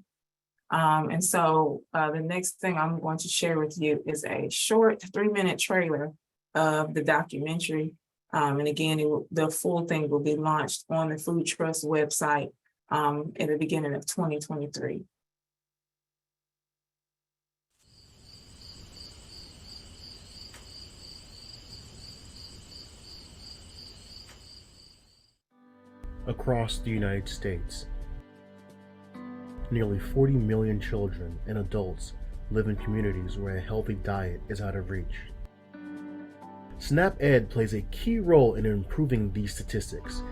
And so the next thing I'm going to share with you is a short 3-minute trailer of the documentary. And again, the full thing will be launched on the Food Trust website at the beginning of 2023. Across the United States, nearly 40 million children and adults live in communities where a healthy diet is out of reach. SNAP-Ed plays a key role in improving these statistics.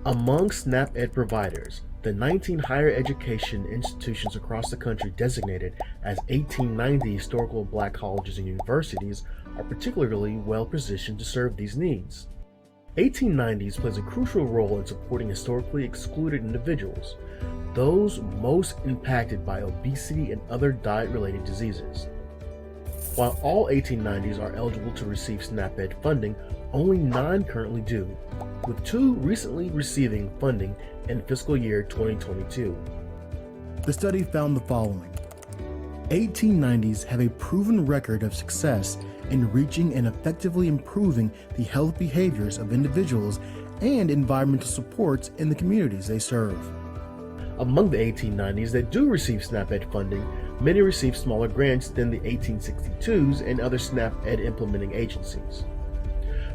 Among SNAP-Ed providers, the 19 higher education institutions across the country designated as 1890 historical Black colleges and universities are particularly well positioned to serve these needs. 1890s plays a crucial role in supporting historically excluded individuals, those most impacted by obesity and other diet-related diseases. While all 1890s are eligible to receive SNAP-Ed funding, only 9 currently do, with 2 recently receiving funding in fiscal year 2022. The study found the following. 1890s have a proven record of success in reaching and effectively improving the health behaviors of individuals and environmental supports in the communities they serve. Among the 1890s that do receive SNAP-Ed funding, Many received smaller grants than the 1862s and other SNAP Ed implementing agencies.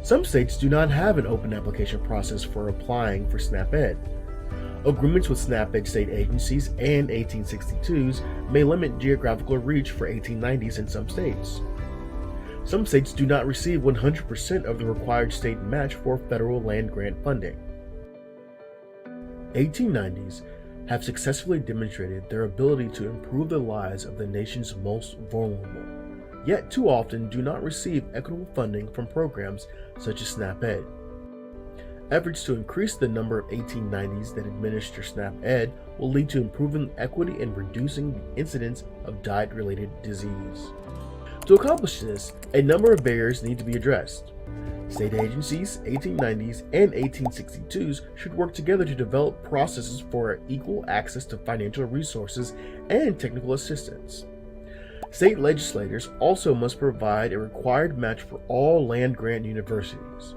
Some states do not have an open application process for applying for SNAP Ed. Agreements with SNAP Ed state agencies and 1862s may limit geographical reach for 1890s in some states. Some states do not receive 100% of the required state match for federal land grant funding. 1890s have successfully demonstrated their ability to improve the lives of the nation's most vulnerable, yet too often do not receive equitable funding from programs such as SNAP Ed. Efforts to increase the number of 1890s that administer SNAP Ed will lead to improving equity and reducing the incidence of diet-related disease. To accomplish this, a number of barriers need to be addressed. State agencies, 1890s, and 1862s should work together to develop processes for equal access to financial resources and technical assistance. State legislators also must provide a required match for all land-grant universities.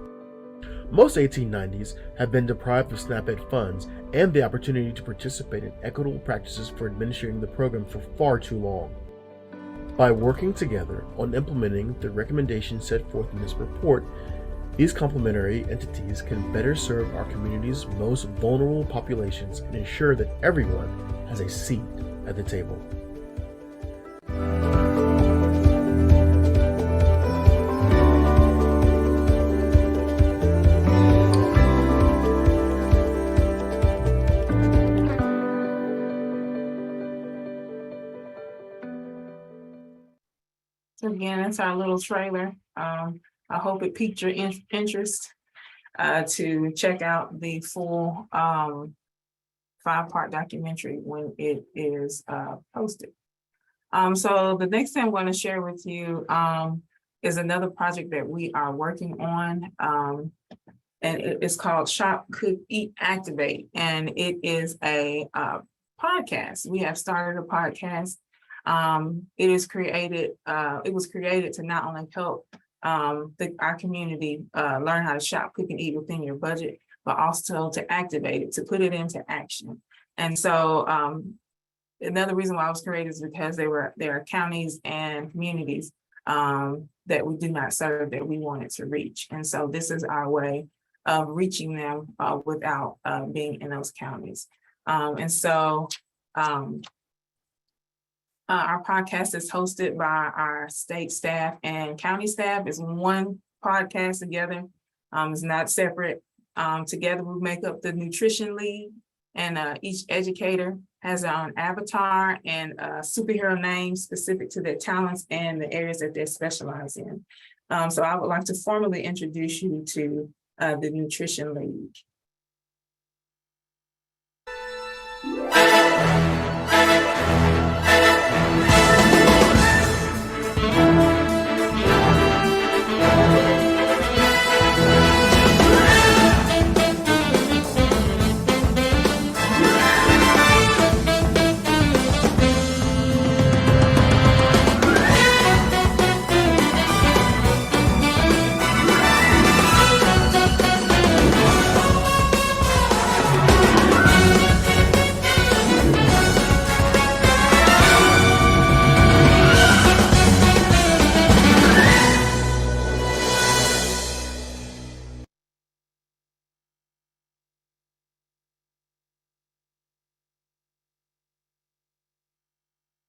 Most 1890s have been deprived of SNAP Ed funds and the opportunity to participate in equitable practices for administering the program for far too long. By working together on implementing the recommendations set forth in this report, these complementary entities can better serve our community's most vulnerable populations and ensure that everyone has a seat at the table. So again, that's our little trailer. I hope it piqued your interest to check out the full 5-part documentary when it is posted. So the next thing I'm going to share with you is another project that we are working on. And it's called Shop, Cook, Eat, Activate. And it is a podcast. We have started a podcast. It was created to not only help our community learn how to shop, cook, and eat within your budget, but also to activate it, to put it into action. And so another reason why it was created is because there are counties and communities that we do not serve that we wanted to reach. And so this is our way of reaching them without being in those counties. Our podcast is hosted by our state staff and county staff. It's one podcast together. It's not separate. Together we make up the nutrition lead, and each educator has their own avatar and a superhero name specific to their talents and the areas that they specialize in. So I would like to formally introduce you to the nutrition lead.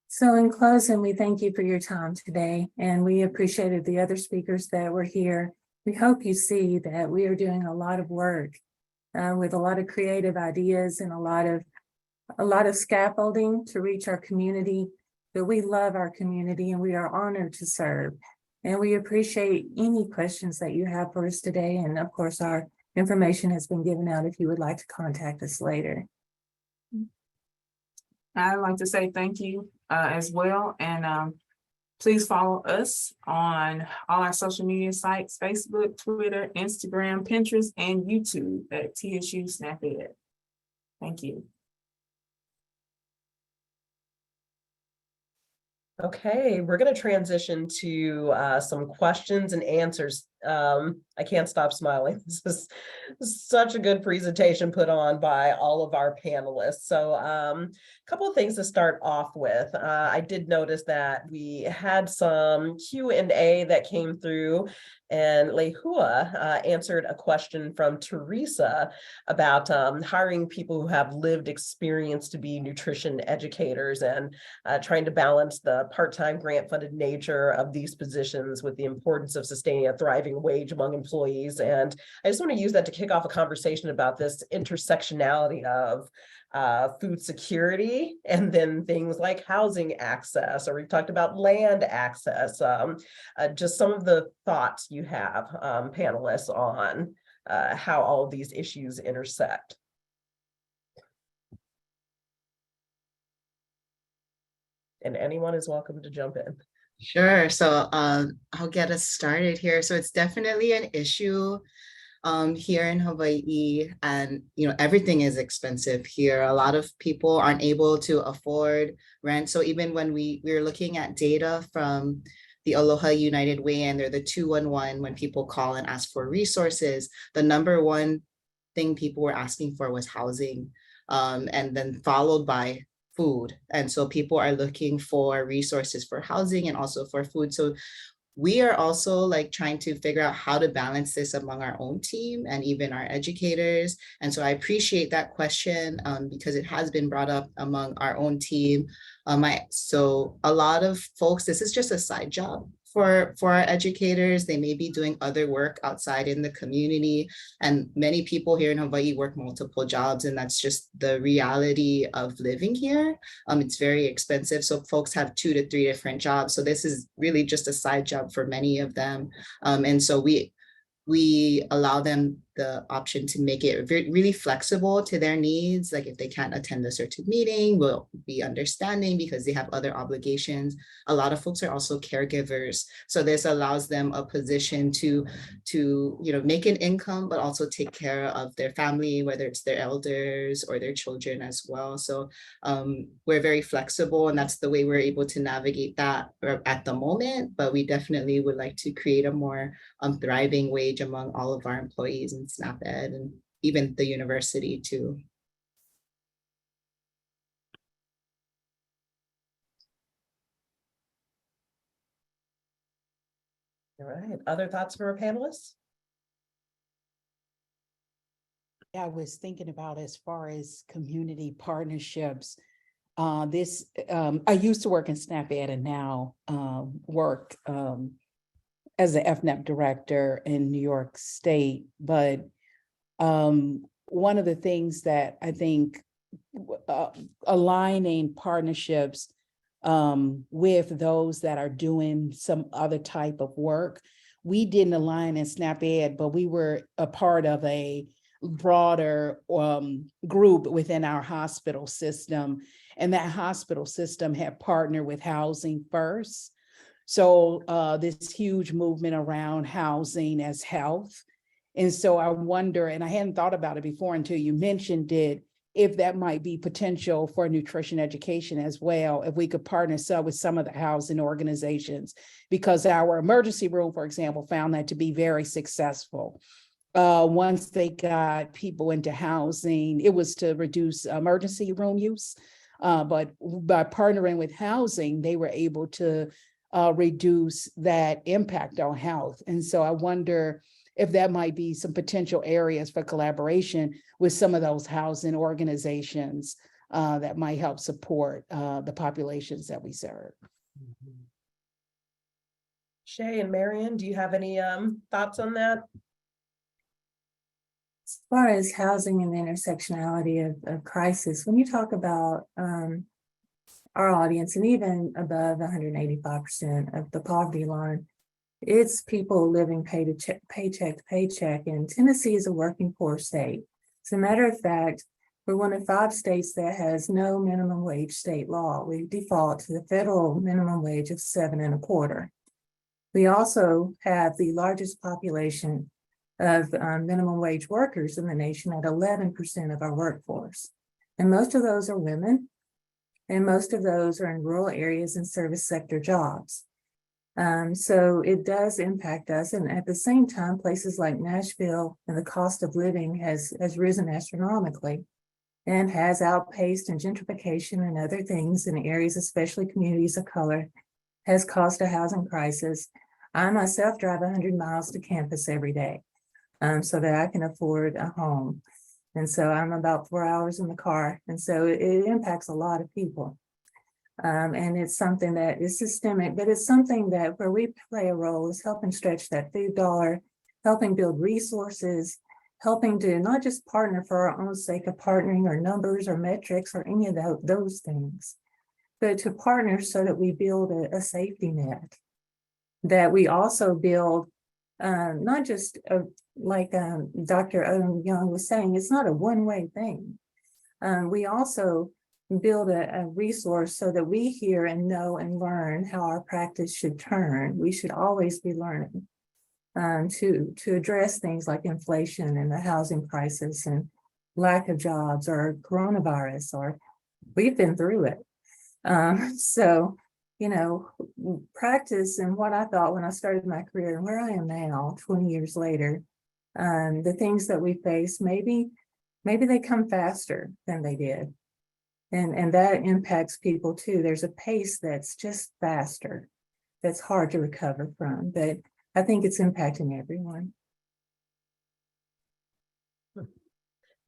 So in closing, we thank you for your time today, and we appreciated the other speakers that were here. We hope you see that we are doing a lot of work with a lot of creative ideas and a lot of scaffolding to reach our community. But we love our community and we are honored to serve. And we appreciate any questions that you have for us today. And of course, our information has been given out if you would like to contact us later. I'd like to say thank you as well. And please follow us on all our social media sites: Facebook, Twitter, Instagram, Pinterest, and YouTube at TSU Snap Ed. Thank you. Okay, we're going to transition to some questions and answers I can't stop smiling. This is such a good presentation put on by all of our panelists. So a couple of things to start off with. I did notice that we had some Q&A that came through, and Lehua answered a question from Teresa about hiring people who have lived experience to be nutrition educators, and trying to balance the part-time grant-funded nature of these positions with the importance of sustaining a thriving wage among employees. And I just want to use that to kick off a conversation about this intersectionality of food security, and then things like housing access, or we've talked about land access. Just some of the thoughts you have, panelists, on how all of these issues intersect. And anyone is welcome to jump in. Sure. So I'll get us started here. So it's definitely an issue here in Hawaii, and everything is expensive here. A lot of people aren't able to afford rent. So even when we're looking at data from the Aloha United Way, and they're the 211, when people call and ask for resources, the number one thing people were asking for was housing, and then followed by food. And so people are looking for resources for housing and also for food. So we are also trying to figure out how to balance this among our own team and even our educators. And so I appreciate that question because it has been brought up among our own team. So a lot of folks, this is just a side job for our educators. They may be doing other work outside in the community, and many people here in Hawaii work multiple jobs, and that's just the reality of living here. It's very expensive, so folks have 2 to 3 different jobs. So this is really just a side job for many of them, and so we allow them the option to make it really flexible to their needs. Like if they can't attend a certain meeting, we'll be understanding because they have other obligations. A lot of folks are also caregivers. So this allows them a position to make an income, but also take care of their family, whether it's their elders or their children as well. So we're very flexible, and that's the way we're able to navigate that at the moment. But we definitely would like to create a more thriving wage among all of our employees in SNAP Ed, and even the university too. All right, other thoughts from our panelists? I was thinking about, as far as community partnerships, I used to work in SNAP Ed and now work as an FNAP director in New York State. But one of the things that I think aligning partnerships with those that are doing some other type of work, we didn't align in SNAP Ed, but we were a part of a broader group within our hospital system. And that hospital system had partnered with Housing First. So this huge movement around housing as health. And so I wonder, and I hadn't thought about it before until you mentioned it, if that might be potential for nutrition education as well, if we could partner with some of the housing organizations, because our emergency room, for example, found that to be very successful. Once they got people into housing, it was to reduce emergency room use. But by partnering with housing, they were able to reduce that impact on health. And so I wonder if that might be some potential areas for collaboration with some of those housing organizations that might help support the populations that we serve. Shay and Marion, do you have any thoughts on that? As far as housing and the intersectionality of crisis, when you talk about our audience, and even above 185% of the poverty line, it's people living paycheck to paycheck, and Tennessee is a working poor state. As a matter of fact, we're one of 5 states that has no minimum wage state law. We default to the federal minimum wage of $7.25. We also have the largest population of minimum wage workers in the nation at 11% of our workforce. And most of those are women, and most of those are in rural areas and service sector jobs. So it does impact us. And at the same time, places like Nashville and the cost of living has risen astronomically and has outpaced in gentrification and other things in areas, especially communities of color, has caused a housing crisis. I myself drive 100 miles to campus every day so that I can afford a home. And so I'm about 4 hours in the car. And so it impacts a lot of people. And it's something that is systemic, but it's something that where we play a role is helping stretch that food dollar, helping build resources, helping to not just partner for our own sake of partnering or numbers or metrics or any of those things, but to partner so that we build a safety net, that we also build not just like Dr. Odom Young was saying, it's not a one-way thing. We also build a resource so that we hear and know and learn how our practice should turn. We should always be learning to address things like inflation and the housing crisis and lack of jobs or coronavirus, or we've been through it. So, you know, practice and what I thought when I started my career and where I am now, 20 years later, the things that we face, maybe they come faster than they did. And that impacts people too. There's a pace that's just faster, that's hard to recover from, but I think it's impacting everyone.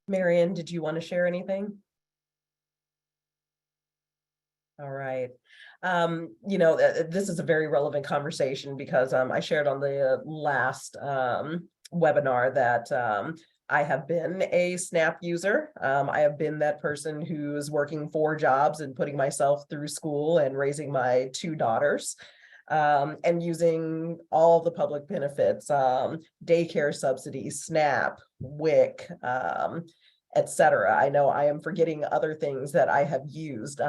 Marion, did you want to share anything? All right. You know, this is a very relevant conversation because I shared on the last webinar that I have been a SNAP user. I have been that person who's working 4 jobs and putting myself through school and raising my 2 daughters. And using all the public benefits, daycare subsidies, SNAP, WIC, etc. I know I am forgetting other things that I have used.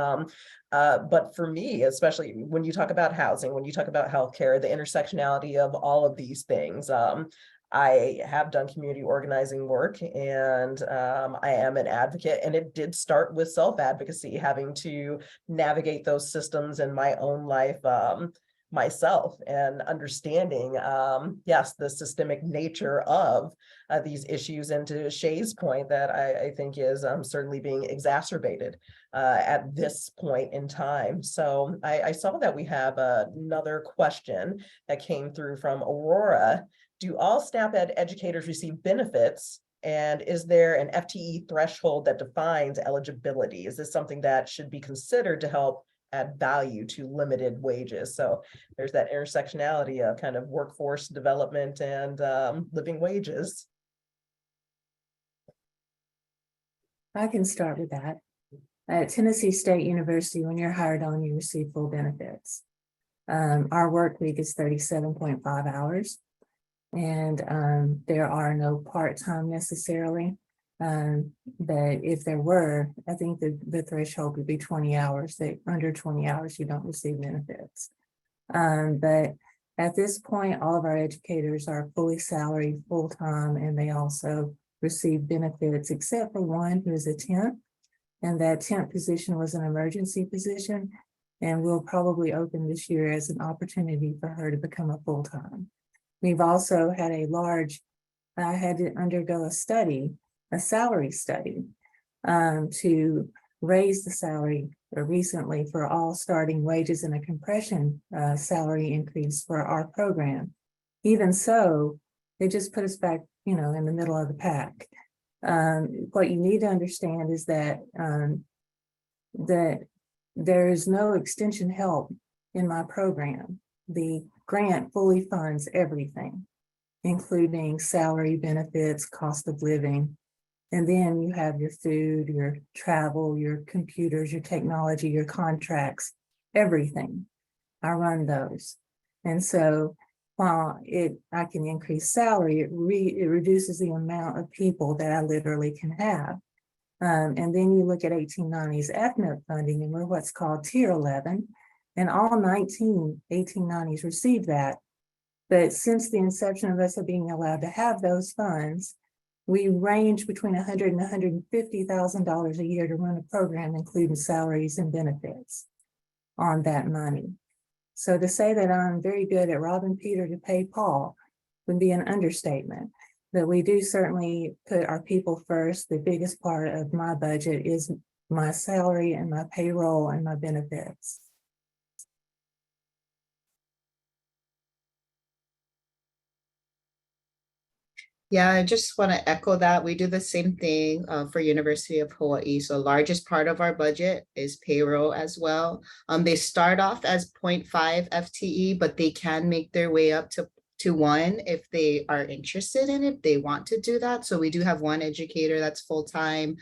But for me, especially when you talk about housing, when you talk about healthcare, the intersectionality of all of these things, I have done community organizing work and I am an advocate, and it did start with self-advocacy, having to navigate those systems in my own life myself and understanding, yes, the systemic nature of these issues, and to Shay's point that I think is certainly being exacerbated at this point in time. So I saw that we have another question that came through from Aurora. Do all SNAP Ed educators receive benefits? And is there an FTE threshold that defines eligibility? Is this something that should be considered to help add value to limited wages? So there's that intersectionality of kind of workforce development and living wages. I can start with that. At Tennessee State University, when you're hired on, you receive full benefits. Our work week is 37.5 hours. And there are no part-time necessarily, but if there were, I think the threshold would be 20 hours. That under 20 hours, you don't receive benefits. But at this point, all of our educators are fully salaried, full-time, and they also receive benefits, except for one who is a temp, and that temp position was an emergency position, and will probably open this year as an opportunity for her to become a full-time. We've also had I had to undergo a salary study to raise the salary recently for all starting wages and a compression salary increase for our program. Even so, they just put us back, you know, in the middle of the pack. What you need to understand is that there is no extension help in my program. The grant fully funds everything, including salary, benefits, cost of living. And then you have your food, your travel, your computers, your technology, your contracts, everything. I run those. And so while I can increase salary, it reduces the amount of people that I literally can have. And then you look at 1890's FNEP funding, and we're what's called Tier 11. And all 19 1890s received that. But since the inception of us being allowed to have those funds, we range between $100,000 and $150,000 a year to run a program, including salaries and benefits on that money. So to say that I'm very good at robbing Peter to pay Paul would be an understatement. But we do certainly put our people first. The biggest part of my budget is my salary and my payroll and my benefits. Yeah, I just want to echo that. We do the same thing for University of Hawaii. So largest part of our budget is payroll as well. They start off as 0.5 FTE, but they can make their way up to 1 if they are interested in it, if they want to do that. So we do have one educator that's full-time.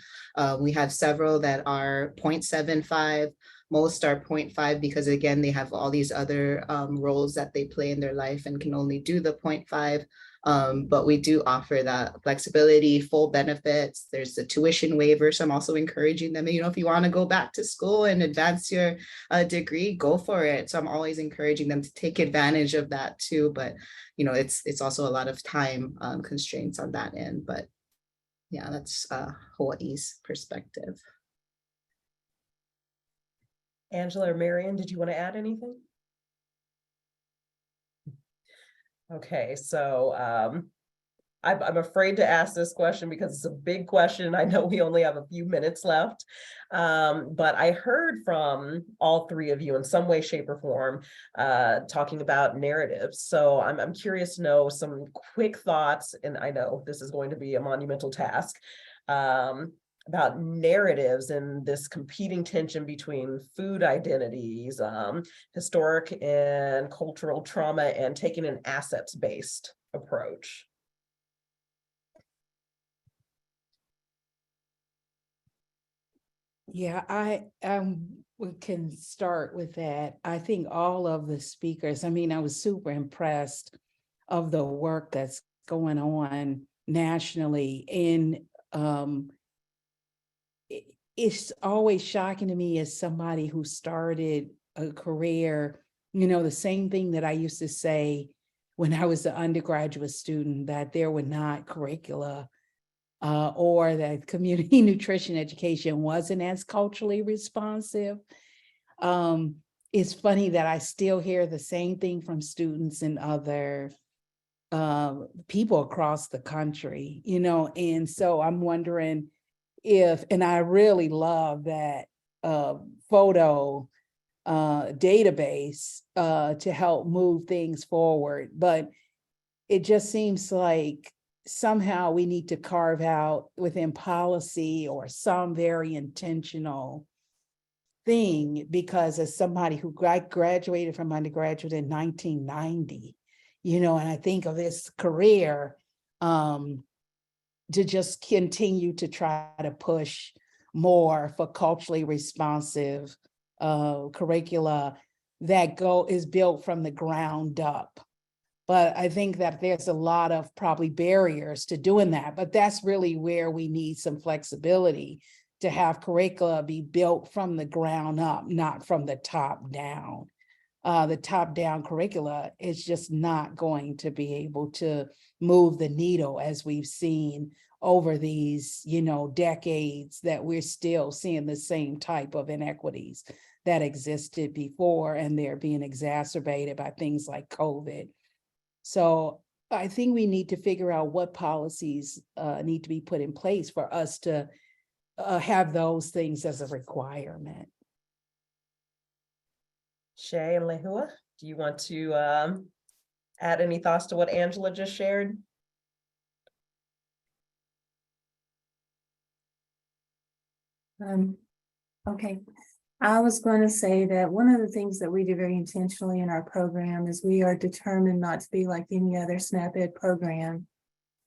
We have several that are 0.75. Most are 0.5 because again, they have all these other roles that they play in their life and can only do the 0.5. But we do offer that flexibility, full benefits. There's the tuition waiver. So I'm also encouraging them, if you want to go back to school and advance your degree, go for it. So I'm always encouraging them to take advantage of that too. But, it's also a lot of time constraints on that end. But yeah, that's Hawaii's perspective. Angela or Marion, did you want to add anything? Okay, so I'm afraid to ask this question because it's a big question. I know we only have a few minutes left, but I heard from all three of you in some way, shape, or form talking about narratives. So I'm curious to know some quick thoughts, and I know this is going to be a monumental task, about narratives and this competing tension between food identities, historic and cultural trauma, and taking an assets-based approach. Yeah, we can start with that. I think all of the speakers, I was super impressed of the work that's going on nationally. And it's always shocking to me as somebody who started a career, the same thing that I used to say when I was an undergraduate student, that there were not curricula or that community nutrition education wasn't as culturally responsive. It's funny that I still hear the same thing from students and other people across the country, and so I'm wondering and I really love that photo database to help move things forward, but it just seems like somehow we need to carve out within policy or some very intentional thing, because as somebody who graduated from undergraduate in 1990, and I think of this career to just continue to try to push more for culturally responsive curricula that is built from the ground up. But I think that there's a lot of probably barriers to doing that, but that's really where we need some flexibility to have curricula be built from the ground up, not from the top down. The top down curricula is just not going to be able to move the needle, as we've seen over these, decades, that we're still seeing the same type of inequities that existed before, and they're being exacerbated by things like COVID. So I think we need to figure out what policies need to be put in place for us to have those things as a requirement. Shay and Lehua, do you want to add any thoughts to what Angela just shared? Okay. I was going to say that one of the things that we do very intentionally in our program is we are determined not to be like any other SNAP Ed program,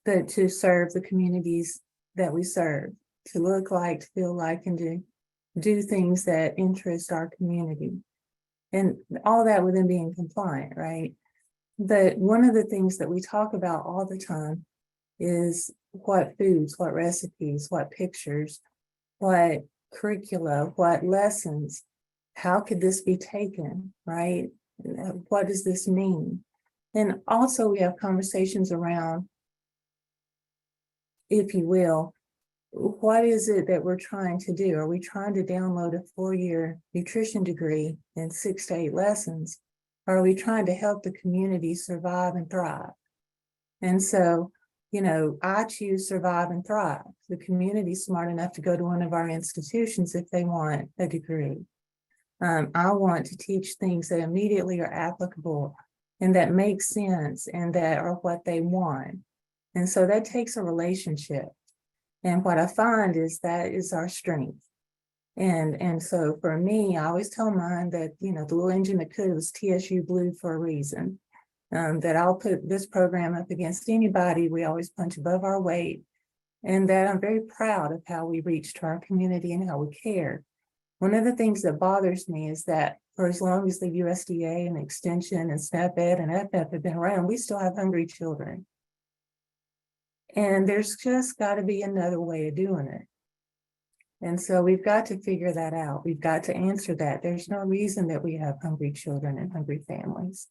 but to serve the communities that we serve, to look like, to feel like, and to do things that interest our community. And all that within being compliant, right? But one of the things that we talk about all the time is what foods, what recipes, what pictures, what curricula, what lessons, how could this be taken, right? What does this mean? And also we have conversations around, if you will, what is it that we're trying to do? Are we trying to download a 4-year nutrition degree in 6 to 8 lessons? Or are we trying to help the community survive and thrive? And so, I choose survive and thrive. The community's smart enough to go to one of our institutions if they want a degree. I want to teach things that immediately are applicable and that make sense and that are what they want. And so that takes a relationship. And what I find is that is our strength. And so for me, I always tell mine that, the little engine that could was TSU Blue for a reason. That I'll put this program up against anybody. We always punch above our weight. And that I'm very proud of how we reached our community and how we care. One of the things that bothers me is that for as long as the USDA and Extension and SNAP Ed and FNAP have been around, we still have hungry children. And there's just got to be another way of doing it. And so we've got to figure that out. We've got to answer that. There's no reason that we have hungry children and hungry families.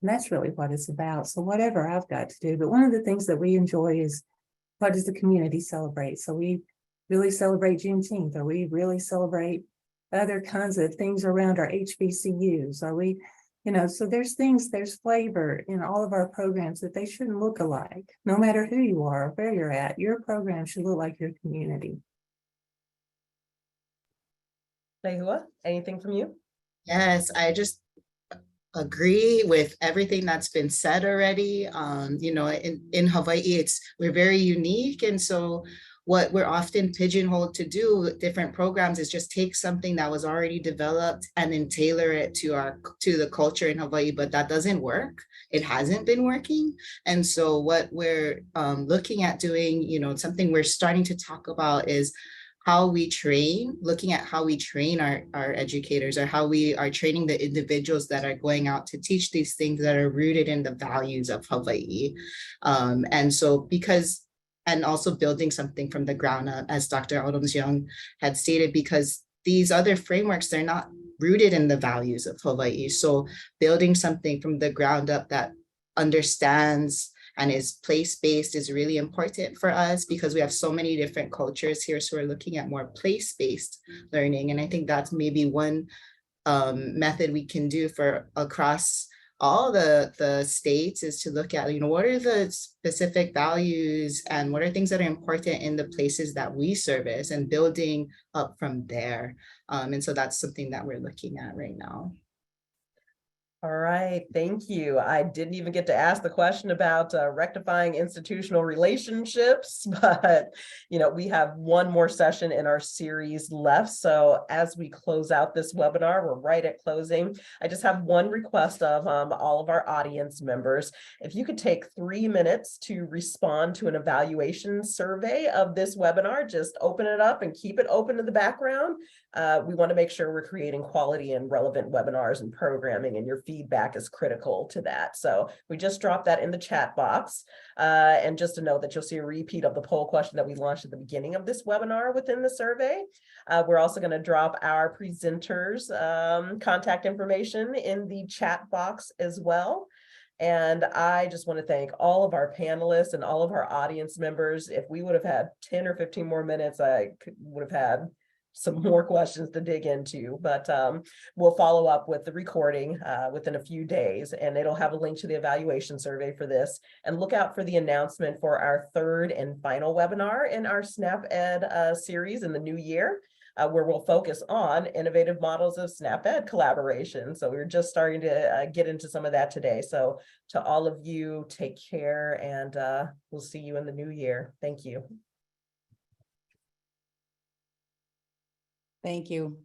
And that's really what it's about. So whatever I've got to do. But one of the things that we enjoy is, what does the community celebrate? So we really celebrate Juneteenth, or we really celebrate other kinds of things around our HBCUs. Are we, so there's flavor in all of our programs that they shouldn't look alike. No matter who you are or where you're at, your program should look like your community. Lehua, anything from you? Yes, I just agree with everything that's been said already. In Hawaii, we're very unique. And so what we're often pigeonholed to do with different programs is just take something that was already developed and then tailor it to the culture in Hawaii, but that doesn't work. It hasn't been working. And so what we're looking at doing, something we're starting to talk about is how we train, looking at how we train our educators, or how we are training the individuals that are going out to teach these things that are rooted in the values of Hawaii. And also building something from the ground up, as Dr. Odom Young had stated, because these other frameworks, they're not rooted in the values of Hawaii. So building something from the ground up that understands and is place-based is really important for us, because we have so many different cultures here. So we're looking at more place-based learning. And I think that's maybe one method we can do for across all the states, is to look at, what are the specific values and what are things that are important in the places that we service, and building up from there. And so that's something that we're looking at right now. All right, thank you. I didn't even get to ask the question about rectifying institutional relationships, but we have one more session in our series left. So as we close out this webinar, we're right at closing. I just have one request of all of our audience members. If you could take 3 minutes to respond to an evaluation survey of this webinar, just open it up and keep it open to the background. We want to make sure we're creating quality and relevant webinars and programming, and your feedback is critical to that. So we just dropped that in the chat box. And just to note that you'll see a repeat of the poll question that we launched at the beginning of this webinar within the survey. We're also going to drop our presenters' contact information in the chat box as well. And I just want to thank all of our panelists and all of our audience members. If we would have had 10 or 15 more minutes, would have had some more questions to dig into, but we'll follow up with the recording within a few days, and it'll have a link to the evaluation survey for this. And look out for the announcement for our third and final webinar in our SNAP Ed series in the new year, where we'll focus on innovative models of SNAP Ed collaboration. So we're just starting to get into some of that today. So to all of you, take care, and we'll see you in the new year. Thank you. Thank you.